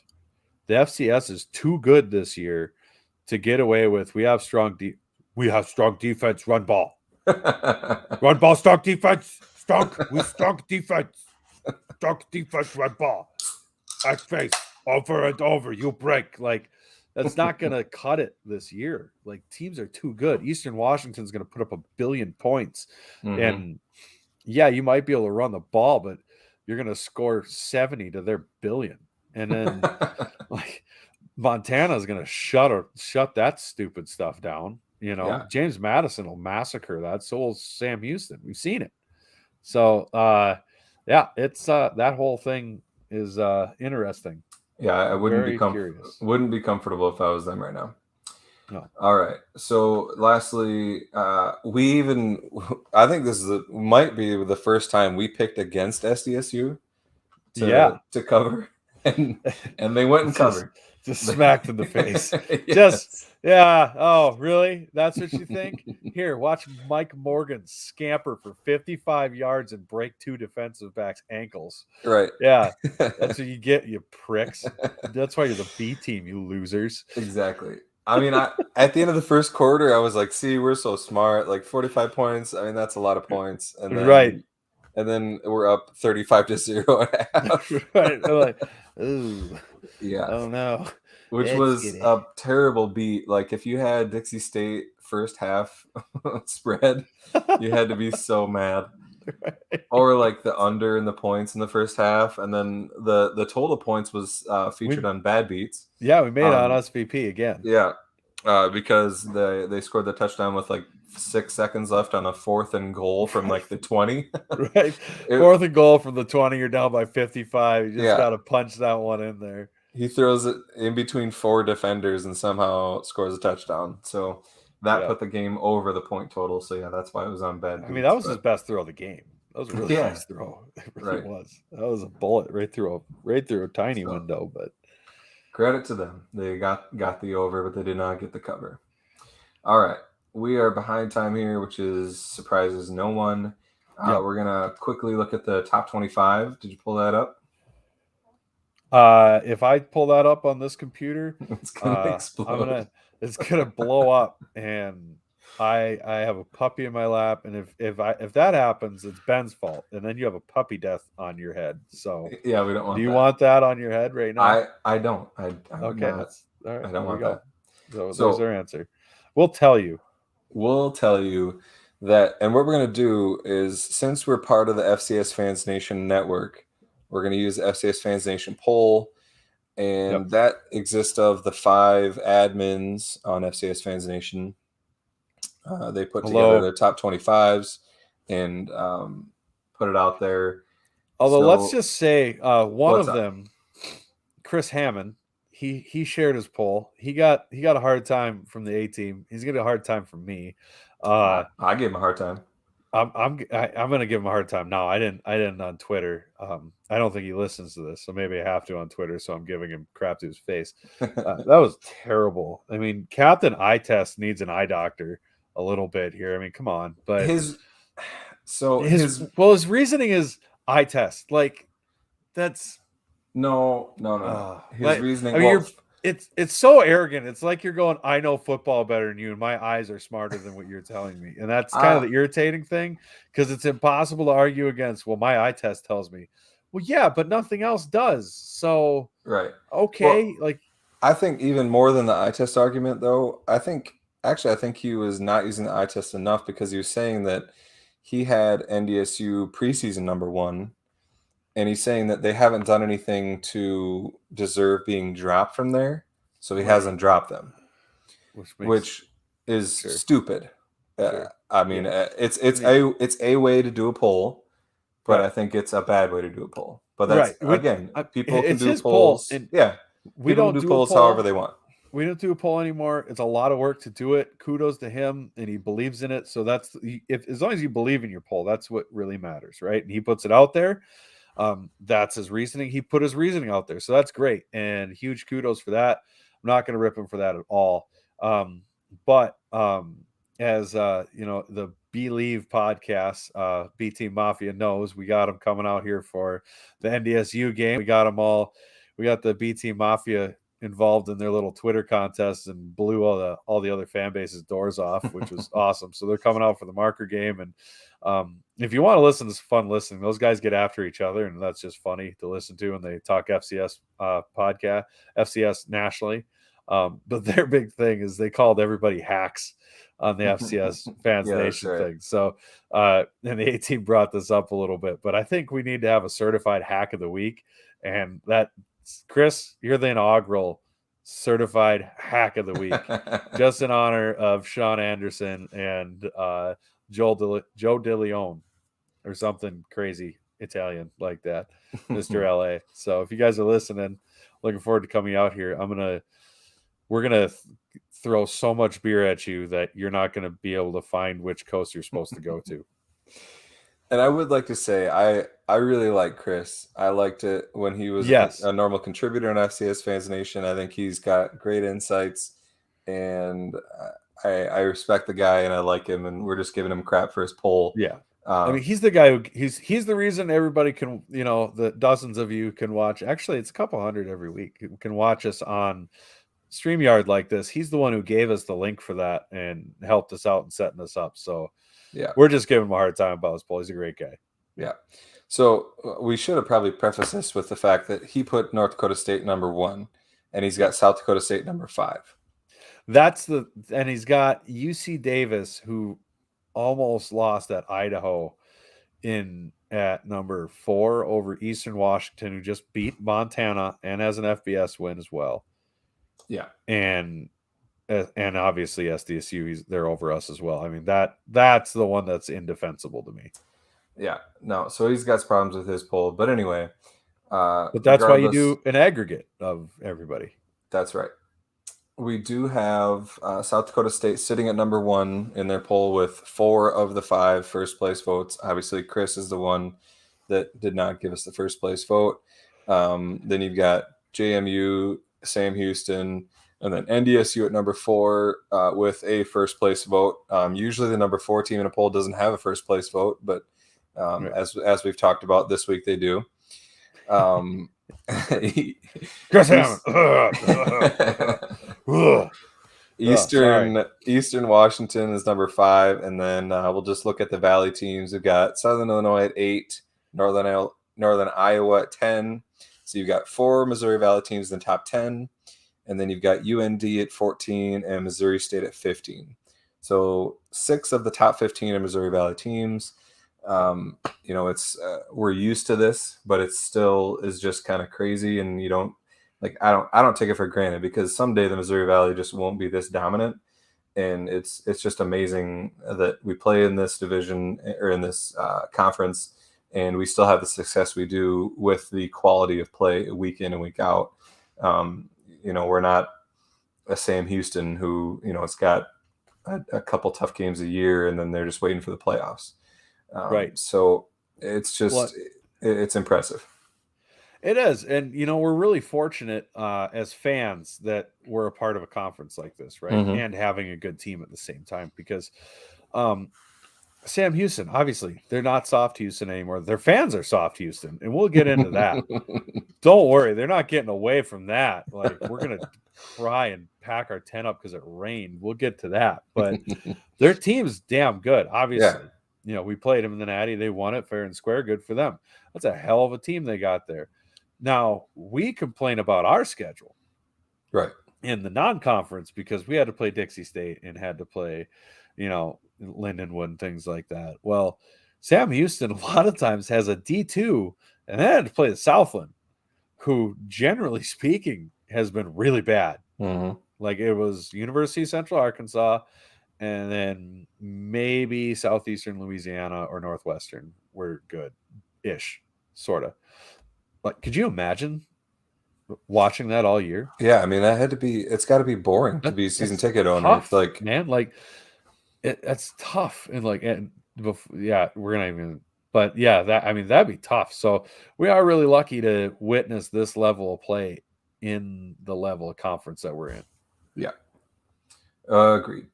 The FCS is too good this year to get away with. We have strong defense. Run ball, run ball. Strong defense. Strong defense. Strong defense. Run ball. Back face over and over. You break. Like, that's not gonna cut it this year. Like, teams are too good. Eastern Washington's gonna put up 1 billion points, and yeah, you might be able to run the ball, but you're going to score 70 to their 1 billion. And then like Montana's going to shut that stupid stuff down. James Madison will massacre that. So will Sam Houston. We've seen it. So, it's that whole thing is interesting. Yeah, I wouldn't be comfortable if I was them right now. No. All right. So, lastly, I think this might be the first time we picked against SDSU to cover, and they went and covered. Just smacked in the face. Yes. Oh, really? That's what you think? Here, watch Mike Morgan scamper for 55 yards and break 2 defensive backs' ankles. Right. Yeah. That's what you get, you pricks. That's why you're the B team, you losers. Exactly. I mean, at the end of the first quarter, I was like, see, we're so smart. Like 45 points. I mean, that's a lot of points. And then, And then we're up 35-0 at half. Right. I'm like, ooh. Yeah. Oh, no. Which was a terrible beat. Like, if you had Dixie State first half spread, you had to be so mad. Right. Or like the under in the points in the first half, and then the total points was featured on Bad Beats. Yeah, we made on SVP again. Yeah, because they scored the touchdown with like 6 seconds left on a 4th and goal from like the 20. Right, 4th and goal from the 20. You're down by 55. You just got to punch that one in there. He throws it in between 4 defenders and somehow scores a touchdown. So that put the game over the point total. So, yeah, that's why it was on Bad Beats. I mean, that was his best throw of the game. That was a really nice throw. It really was. That was a bullet right through a tiny window. But credit to them. They got the over, but they did not get the cover. All right. We are behind time here, which surprises no one. We're going to quickly look at the top 25. Did you pull that up? If I pull that up on this computer, it's going to explode. It's going to blow up. And I have a puppy in my lap, and if that happens, it's Ben's fault, and then you have a puppy death on your head. So Yeah, we don't want. Do you that. want that on your head right now? I don't. I Okay, not, that's all right. I don't There we want go. that. So there's So our answer. We'll tell you. We'll tell you that, and what we're going to do is, since we're part of the FCS Fans Nation network, we're going to use the FCS Fans Nation poll, and that exists of the 5 admins on FCS Fans Nation. They put together their top 25s and put it out there. Although let's just say one of them, Chris Hammond, he shared his poll. He got a hard time from the A team. He's gonna get a hard time from me. I gave him a hard time. I'm gonna give him a hard time. No, I didn't on Twitter. I don't think he listens to this, so maybe I have to on Twitter. So I'm giving him crap to his face. That was terrible. I mean, Captain Eye Test needs an eye doctor a little bit here. I mean, come on. But his reasoning is eye test. Like that's no. His reasoning. I mean, it's so arrogant. It's like you're going, I know football better than you, and my eyes are smarter than what you're telling me. And that's kind of the irritating thing, because it's impossible to argue against. Well, my eye test tells me. Well, yeah, but nothing else does. So right. Okay. Well, I think even more than the eye test argument, though, I think he was not using the eye test enough, because he was saying that he had NDSU preseason number 1. And he's saying that they haven't done anything to deserve being dropped from there, so he hasn't dropped them, which is stupid. Sure. I mean, it's a way to do a poll, but I think it's a bad way to do a poll. But that's again, people can do polls. We don't do polls however they want. We don't do a poll anymore. It's a lot of work to do it. Kudos to him, and he believes in it. So that's as long as you believe in your poll, that's what really matters, right? And he puts it out there. That's his reasoning. He put his reasoning out there, so that's great, and huge kudos for that. I'm not going to rip him for that at all. But as the Believe podcast, B Team Mafia knows, we got them coming out here for the NDSU game. We got them all. We got the B Team Mafia involved in their little Twitter contest and blew all the other fan bases' doors off, which was awesome. So they're coming out for the marker game, and if you want to listen to some fun listening, those guys get after each other, and that's just funny to listen to when they talk FCS podcast, FCS nationally. But their big thing is they called everybody hacks on the FCS Fans Nation thing. So and the A team brought this up a little bit, but I think we need to have a certified hack of the week, and that, Chris, you're the inaugural certified hack of the week, just in honor of Sean Anderson and Joe DeLeon, or something crazy Italian like that, Mr. LA. So if you guys are listening, looking forward to coming out here. We're gonna throw so much beer at you that you're not gonna be able to find which coast you're supposed to go to. And I would like to say I really like Chris. I liked it when he was a normal contributor on FCS Fans Nation. I think he's got great insights, and I respect the guy, and I like him, and we're just giving him crap for his poll. Yeah. I mean, he's the guy who he's the reason everybody can, the dozens of you can watch. Actually, it's a couple hundred every week who can watch us on StreamYard like this. He's the one who gave us the link for that and helped us out in setting us up. So yeah, we're just giving him a hard time about his poll. He's a great guy. Yeah. So we should have probably prefaced this with the fact that he put North Dakota State number 1, and he's got South Dakota State number 5. And he's got UC Davis, who almost lost at Idaho at number 4 over Eastern Washington, who just beat Montana and has an FBS win as well. Yeah. And obviously SDSU, they're over us as well. I mean, that's the one that's indefensible to me. Yeah, no. So he's got problems with his poll, but anyway. But that's why you do an aggregate of everybody. That's right. We do have South Dakota State sitting at number 1 in their poll with 4 of the 5 first place votes. Obviously, Chris is the one that did not give us the first place vote. Then you've got JMU, Sam Houston, and then NDSU at number 4 with a first place vote. Usually the number 4 team in a poll doesn't have a first place vote, but as we've talked about this week, they do. Chris Hammond. Eastern Washington is number 5, and then we'll just look at the Valley teams. We've got Southern Illinois at 8, Northern Iowa at 10. So you've got 4 Missouri Valley teams in the top 10, and then you've got UND at 14 and Missouri State at 15. So 6 of the top 15 are Missouri Valley teams. It's we're used to this, but it still is just kind of crazy, and you don't. I don't take it for granted, because someday the Missouri Valley just won't be this dominant, and it's just amazing that we play in this division or in this conference, and we still have the success we do with the quality of play week in and week out. We're not a Sam Houston who it's got a couple tough games a year and then they're just waiting for the playoffs. Right. So it's just it's impressive. It is. And, we're really fortunate as fans that we're a part of a conference like this, right? Mm-hmm. And having a good team at the same time, because Sam Houston, obviously, they're not soft Houston anymore. Their fans are soft Houston, and we'll get into that. Don't worry. They're not getting away from that. Like, we're going to cry and pack our tent up because it rained. We'll get to that. But their team's damn good, obviously. Yeah. We played them in the Natty. They won it fair and square. Good for them. That's a hell of a team they got there. Now, we complain about our schedule, right, in the non-conference, because we had to play Dixie State and had to play, Lindenwood and things like that. Well, Sam Houston a lot of times has a D2, and then had to play the Southland, who, generally speaking, has been really bad. Mm-hmm. Like, it was University of Central Arkansas, and then maybe Southeastern Louisiana or Northwestern were good-ish, sort of. Like, could you imagine watching that all year? Yeah, I mean, it's got to be boring to be a season ticket owner. Tough, like, man, that's tough. And we're gonna even, but yeah, that'd be tough. So we are really lucky to witness this level of play in the level of conference that we're in. Yeah, agreed.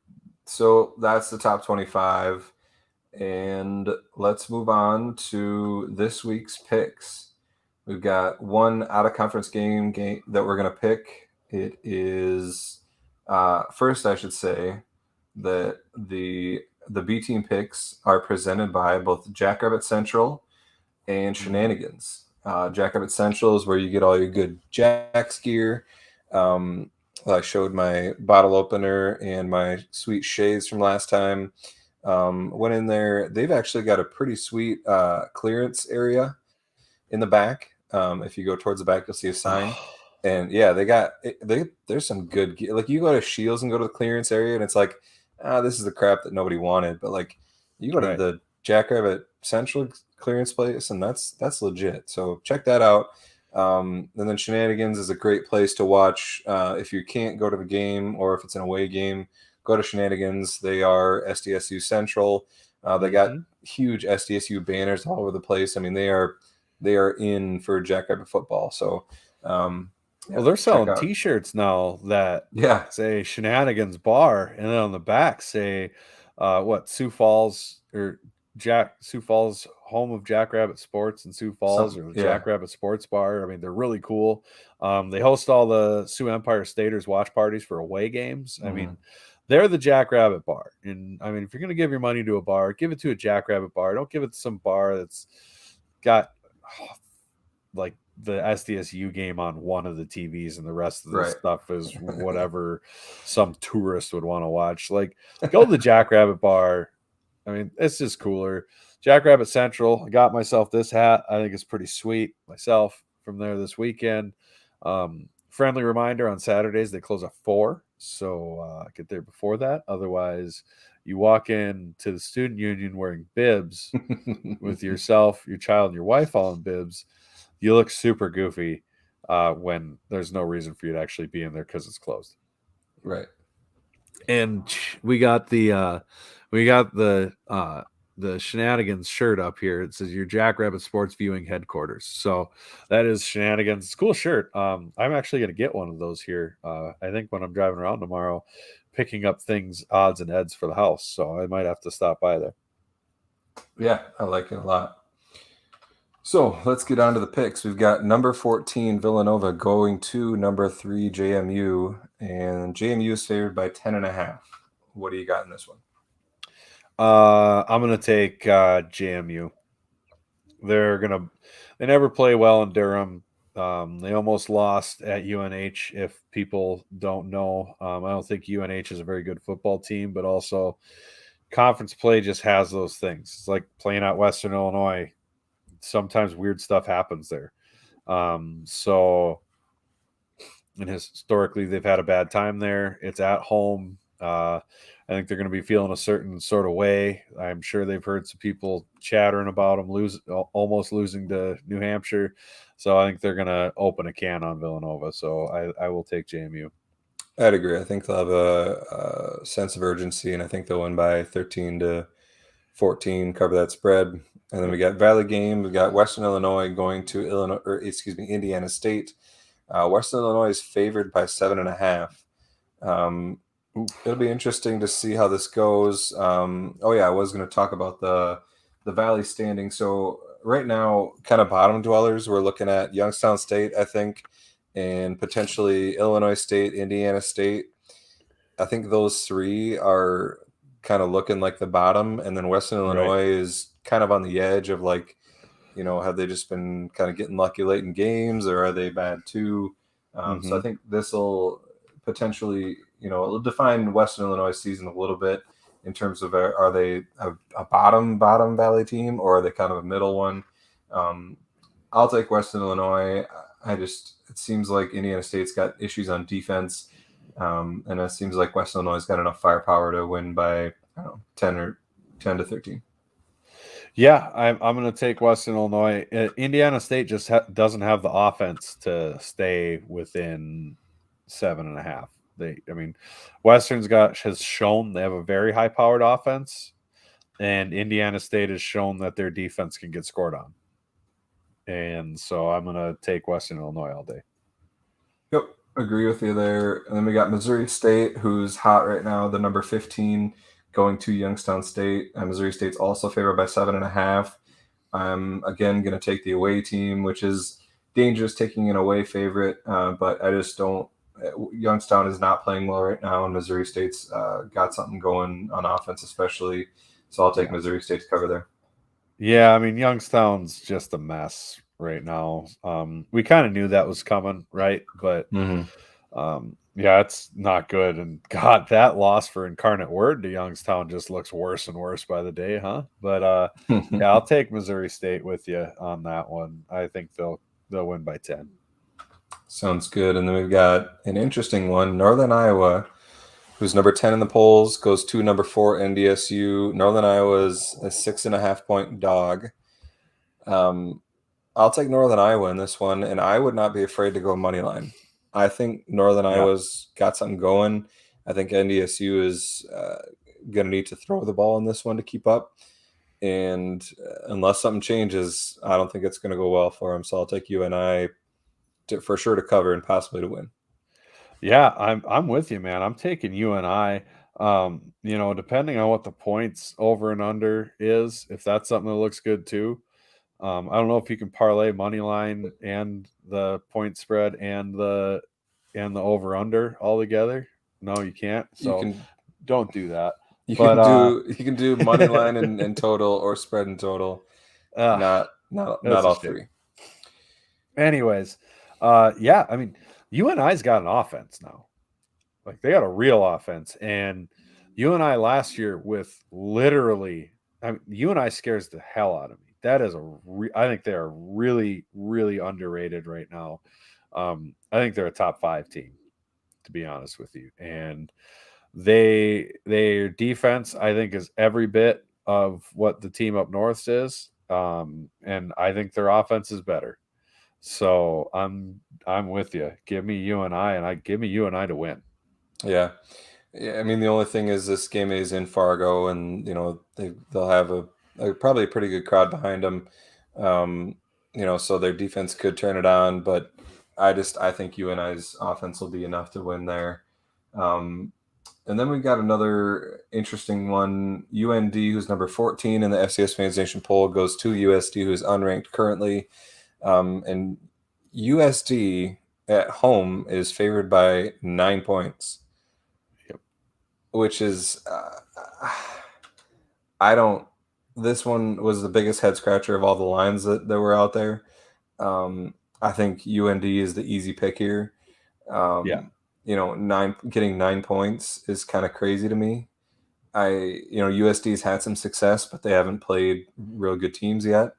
So that's the top 25, and let's move on to this week's picks. We've got one out-of-conference game that we're going to pick. It is, first I should say that the B team picks are presented by both Jackrabbit Central and Shenanigans. Jackrabbit Central is where you get all your good Jacks gear. I showed my bottle opener and my sweet shades from last time. Went in there. They've actually got a pretty sweet clearance area in the back. If you go towards the back, you'll see a sign. And yeah, there's some good gear. Like, you go to Shields and go to the clearance area, and it's like, this is the crap that nobody wanted. But like, you go to the Jackrabbit Central clearance place, and that's legit. So check that out. And then Shenanigans is a great place to watch. If you can't go to the game, or if it's an away game, go to Shenanigans. They are SDSU Central. They got huge SDSU banners all over the place. I mean, they are in for Jackrabbit football. So, they're selling T-shirts now that say Shenanigans Bar, and then on the back say Sioux Falls or Sioux Falls, home of Jackrabbit Sports in Sioux Falls, or Jackrabbit Sports Bar. I mean, they're really cool. They host all the Sioux Empire Staters watch parties for away games. I mean, they're the Jackrabbit Bar. And I mean, if you're going to give your money to a bar, give it to a Jackrabbit Bar. Don't give it to some bar that's got like the SDSU game on one of the TVs and the rest of the stuff is whatever some tourist would want to watch. Like, go to the Jackrabbit Bar. I mean, it's just cooler. Jackrabbit Central, I got myself this hat. I think it's pretty sweet myself from there this weekend. Friendly reminder, on Saturdays they close at 4, so get there before that. Otherwise, you walk in to the student union wearing bibs with yourself, your child, and your wife all in bibs. You look super goofy when there's no reason for you to actually be in there because it's closed. Right. And we got the Shenanigans shirt up here. It says your Jackrabbit Sports Viewing Headquarters. So that is Shenanigans. It's a cool shirt. I'm actually going to get one of those here. I think when I'm driving around tomorrow, picking up things, odds and ends for the house. So I might have to stop by there. Yeah, I like it a lot. So let's get on to the picks. We've got number 14 Villanova going to number 3 JMU, and JMU is favored by 10.5. What do you got in this one? I'm gonna take JMU. They never play well in Durham. They almost lost at UNH. If people don't know, I don't think UNH is a very good football team, but also conference play just has those things. It's like playing at Western Illinois. Sometimes weird stuff happens there. So, and historically, they've had a bad time there. It's at home. I think they're going to be feeling a certain sort of way. I'm sure they've heard some people chattering about them almost losing to New Hampshire. So I think they're going to open a can on Villanova. So I will take JMU. I'd agree. I think they'll have a sense of urgency, and I think they'll win by 13-14, cover that spread. And then we got Valley game. We got Western Illinois going to Indiana State. Western Illinois is favored by 7.5. It'll be interesting to see how this goes. I was going to talk about the Valley standing. So right now, kind of bottom dwellers, we're looking at Youngstown State, I think, and potentially Illinois State, Indiana State. I think those three are kind of looking like the bottom, and then Western Illinois is kind of on the edge of like, have they just been kind of getting lucky late in games, or are they bad too? So I think this will potentially, it'll define Western Illinois season a little bit in terms of are they a bottom Valley team, or are they kind of a middle one? I'll take Western Illinois. It seems like Indiana State's got issues on defense, and it seems like Western Illinois got enough firepower to win by 10 to 13. Yeah, I'm going to take Western Illinois. Indiana State just doesn't have the offense to stay within 7.5. Western's has shown they have a very high-powered offense, and Indiana State has shown that their defense can get scored on. And so I'm going to take Western Illinois all day. Yep, agree with you there. And then we got Missouri State, who's hot right now, the number 15, going to Youngstown State. Missouri State's also favored by 7.5. I'm again going to take the away team, which is dangerous taking an away favorite, but I just don't. Youngstown is not playing well right now, and Missouri State's got something going on offense, especially. So I'll take Missouri State to cover there. Yeah, Youngstown's just a mess right now. We kind of knew that was coming, right? But it's not good. And God, that loss for Incarnate Word to Youngstown just looks worse and worse by the day, huh? But I'll take Missouri State with you on that one. I think they'll win by 10. Sounds good. And then we've got an interesting one, Northern Iowa, who's number 10 in the polls, goes to number 4 NDSU. Northern Iowa's a 6.5-point dog. I'll take Northern Iowa in this one, and I would not be afraid to go money line. I think Northern Iowa's got something going. I think NDSU is going to need to throw the ball in this one to keep up. And unless something changes, I don't think it's going to go well for them. So I'll take UNI for sure to cover and possibly to win. Yeah, I'm with you, man. I'm taking UNI. Depending on what the points over and under is, if that's something that looks good too. I don't know if you can parlay money line and the point spread and the over under all together. No, you can't. So don't do that. You can do money line and total, or spread and total. Not all three. Anyways, UNI's got an offense now. Like, they got a real offense, and UNI last year with literally, UNI scares the hell out of me. That is I think they are really, really underrated right now. I think they're a top 5 team, to be honest with you. And their defense, I think, is every bit of what the team up north is. And I think their offense is better. So I'm with you. Give me UNI, and give me UNI to win. Yeah. The only thing is this game is in Fargo, and they'll have probably a pretty good crowd behind them. So their defense could turn it on, but I think UNI's offense will be enough to win there. And then we got another interesting one. UND, who's number 14 in the FCS Fans Nation poll, goes to USD, who's unranked currently. And USD at home is favored by 9 points, which is, I don't, this one was the biggest head scratcher of all the lines that were out there. I think UND is the easy pick here. Getting 9 points is kind of crazy to me. USD's had some success, but they haven't played real good teams yet.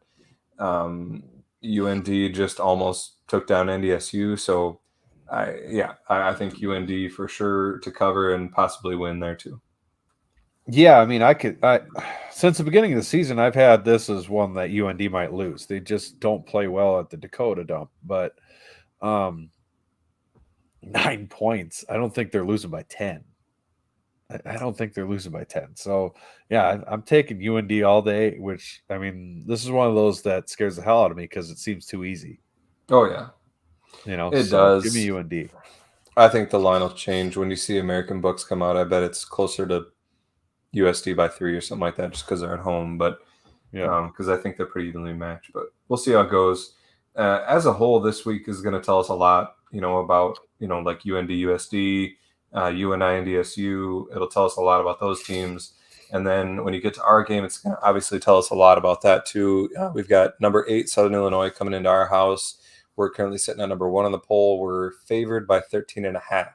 UND just almost took down NDSU, so I think UND for sure to cover and possibly win there too. Yeah, I mean, since the beginning of the season, I've had this as one that UND might lose. They just don't play well at the Dakota Dump, but 9 points. I don't think they're losing by 10. I don't think they're losing by 10. So, yeah, I'm taking UND all day, which, I mean, this is one of those that scares the hell out of me because it seems too easy. Oh, yeah. It does. Give me UND. I think the line will change when you see American books come out. I bet it's closer to USD by 3 or something like that just because they're at home. But because I think they're pretty evenly matched. But we'll see how it goes. As a whole, this week is going to tell us a lot, about, like UND, USD, UNI, NDSU. It'll tell us a lot about those teams. And then when you get to our game, it's going to obviously tell us a lot about that too. We've got number 8, Southern Illinois, coming into our house. We're currently sitting at number 1 on the poll. We're favored by 13.5,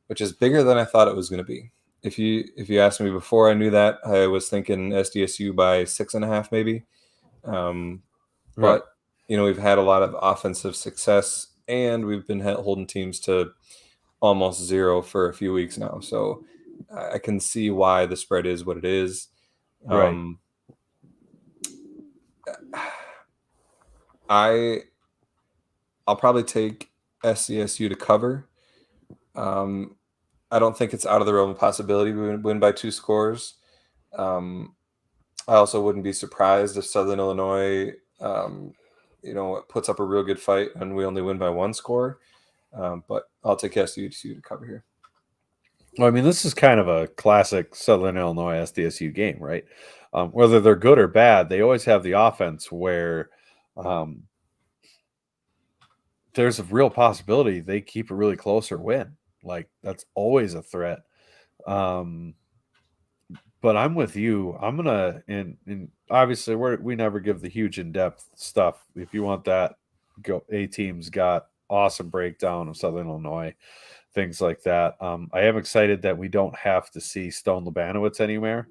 which is bigger than I thought it was going to be. If you asked me before I knew that, I was thinking SDSU by 6.5 maybe. But we've had a lot of offensive success, and we've been holding teams to almost 0 for a few weeks now. So I can see why the spread is what it is. Right. I'll probably take SCSU to cover. I don't think it's out of the realm of possibility we win by 2 scores. I also wouldn't be surprised if Southern Illinois, puts up a real good fight and we only win by 1 score. But I'll take SDSU to cover here. Well, I mean, this is kind of a classic Southern Illinois SDSU game, right? Whether they're good or bad, they always have the offense where there's a real possibility they keep it really close or win. Like, that's always a threat. But I'm with you. I'm gonna, and obviously we never give the huge in-depth stuff. If you want that, go. A team's got awesome breakdown of Southern Illinois, things like that. I am excited that we don't have to see Stone Labanowitz anymore.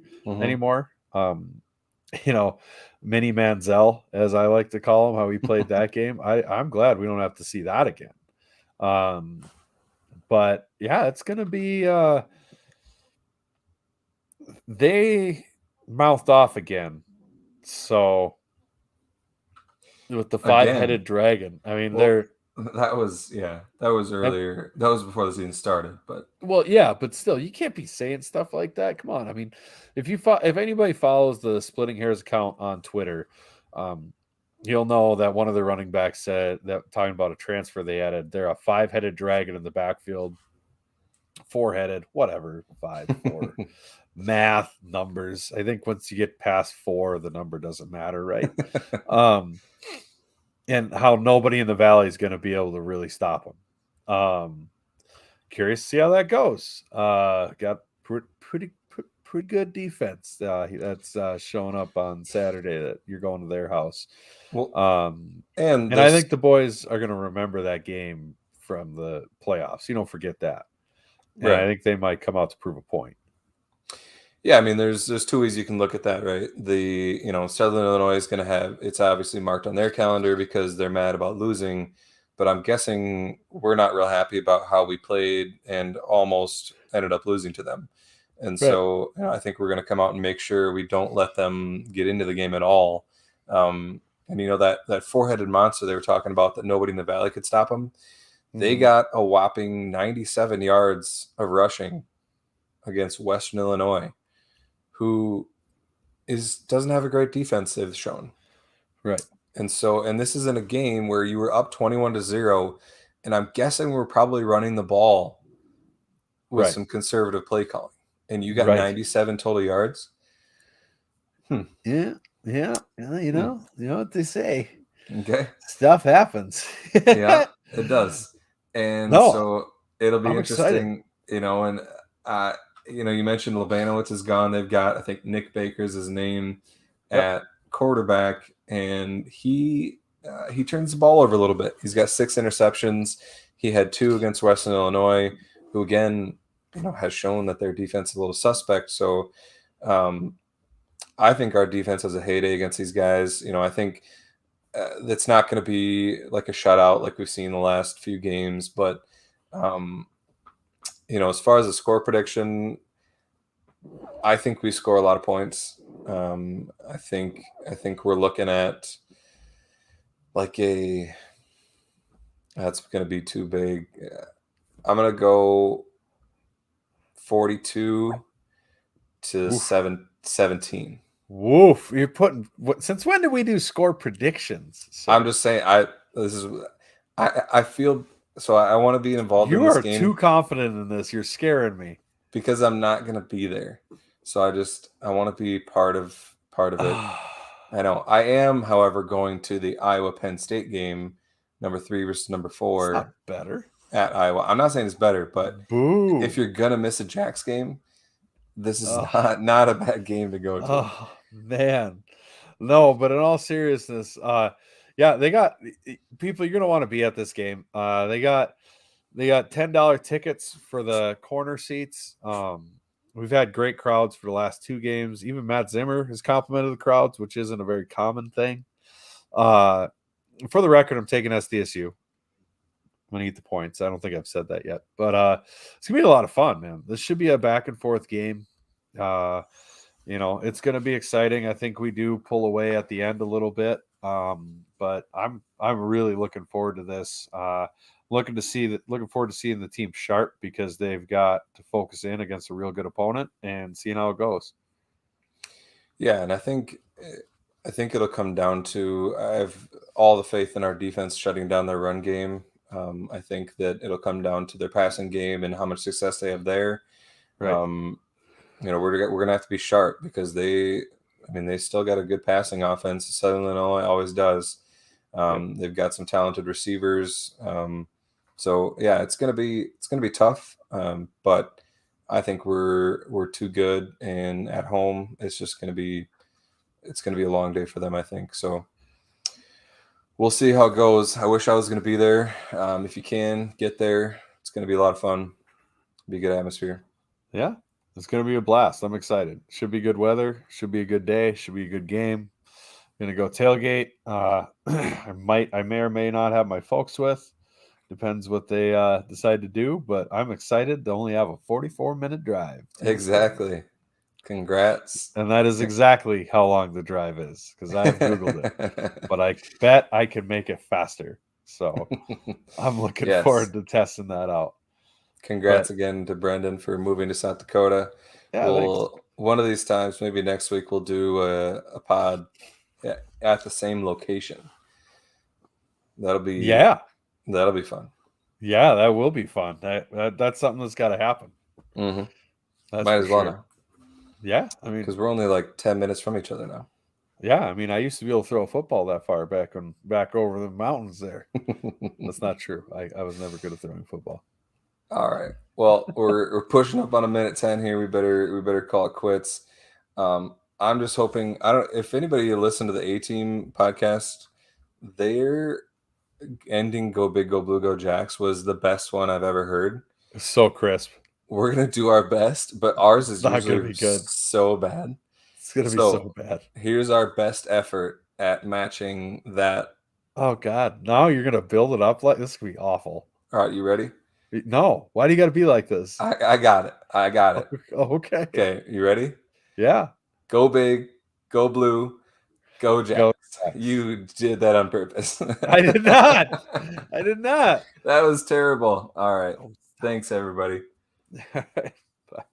Mini Manziel, as I like to call him, how he played that game. I'm glad we don't have to see that again. But yeah, it's gonna be. They mouthed off again, so with the 5-headed dragon. I mean, that was earlier. That was before the season started, but but still, you can't be saying stuff like that. Come on, I mean, if anybody follows the Splitting Hairs account on Twitter, you'll know that one of the running backs said that, talking about a transfer they added, they're a 5-headed dragon in the backfield, 4-headed, whatever, 5, 4. Math, numbers. I think once you get past 4, the number doesn't matter, right? And how nobody in the Valley is going to be able to really stop him. Curious to see how that goes. Got pretty good defense that's showing up on Saturday that you're going to their house. And I think the boys are going to remember that game from the playoffs. You don't forget that. And I think they might come out to prove a point. Yeah, I mean, there's 2 ways you can look at that, right? Southern Illinois is going to have, it's obviously marked on their calendar because they're mad about losing, but I'm guessing we're not real happy about how we played and almost ended up losing to them. And so I think we're going to come out and make sure we don't let them get into the game at all. And that 4-headed monster they were talking about that nobody in the Valley could stop them. They got a whopping 97 yards of rushing against Western Illinois, who doesn't have a great defense, they've shown. Right. And this is in a game where you were up 21-0, and I'm guessing we're probably running the ball with Right. some conservative play calling, and you got Right. 97 total yards. Yeah. You know what they say. Okay. Stuff happens. Yeah, it does. And No, so it'll be I'm interesting, excited. and you mentioned Labanowitz is gone. They've got, I think, Nick Baker's his name at quarterback, and he turns the ball over a little bit. He's got 6 interceptions. He had 2 against Western Illinois, who again, has shown that their defense is a little suspect. So I think our defense has a heyday against these guys. I think it's not going to be like a shutout like we've seen the last few games, but as far as the score prediction, I think we score a lot of points. I think we're looking at like that's going to be too big. I'm going to go 42 to 17. Woof! You're putting. Since when did we do score predictions? Sir? I'm just saying. I feel so. I want to be involved in this game. You are too confident in this. You're scaring me. Because I'm not going to be there, so I want to be part of it. I know I am, however, going to the Iowa Penn State game, number 3 versus number 4. It's not better at Iowa. I'm not saying it's better, but if you're gonna miss a Jacks game, this is not a bad game to go to. Oh man, no. But in all seriousness, yeah, they got people. You're gonna want to be at this game. They got $10 tickets for the corner seats. We've had great crowds for the last 2 games. Even Matt Zimmer has complimented the crowds, which isn't a very common thing. For the record, I'm taking SDSU. I'm going to eat the points. I don't think I've said that yet. But it's going to be a lot of fun, man. This should be a back-and-forth game. It's going to be exciting. I think we do pull away at the end a little bit. But I'm really looking forward to this. Looking forward to seeing the team sharp because they've got to focus in against a real good opponent and seeing how it goes. Yeah, and I think it'll come down to I have all the faith in our defense shutting down their run game. I think that it'll come down to their passing game and how much success they have there. Right. We're gonna have to be sharp because they still got a good passing offense. Southern Illinois always does. They've got some talented receivers. So yeah, it's gonna be tough. But I think we're too good, and at home it's gonna be a long day for them, I think. So we'll see how it goes. I wish I was gonna be there. If you can get there, it's gonna be a lot of fun. Be a good atmosphere. Yeah, it's gonna be a blast. I'm excited. Should be good weather. Should be a good day. Should be a good game. Gonna go tailgate. I may or may not have my folks with. Depends what they decide to do, but I'm excited to only have a 44-minute drive. Exactly. Congrats. And that is exactly how long the drive is because I've Googled it. But I bet I can make it faster. So I'm looking forward to testing that out. Congrats again to Brendan for moving to South Dakota. Yeah, one of these times, maybe next week, we'll do a pod at the same location. That'll be fun. Yeah, that will be fun. That's something that's got to happen. Mm-hmm. Might as well now. Yeah, because we're only like 10 minutes from each other now. Yeah, I used to be able to throw a football that far back over the mountains there. That's not true. I was never good at throwing football. All right. Well, we're pushing up on 1:10 here. We better call it quits. I'm just hoping if anybody listened to the A-Team podcast, their ending "Go Big, Go Blue, Go Jacks" was the best one I've ever heard. So crisp. We're gonna do our best, but ours is not usually gonna be good. So bad. It's gonna be so bad. Here's our best effort at matching that. Oh God! Now you're gonna build it up like this. Could be awful. All right, you ready? No. Why do you got to be like this? I got it. Oh, okay. Okay, you ready? Yeah. Go big, go blue, go Jacks. You did that on purpose. I did not. That was terrible. All right. Thanks, everybody.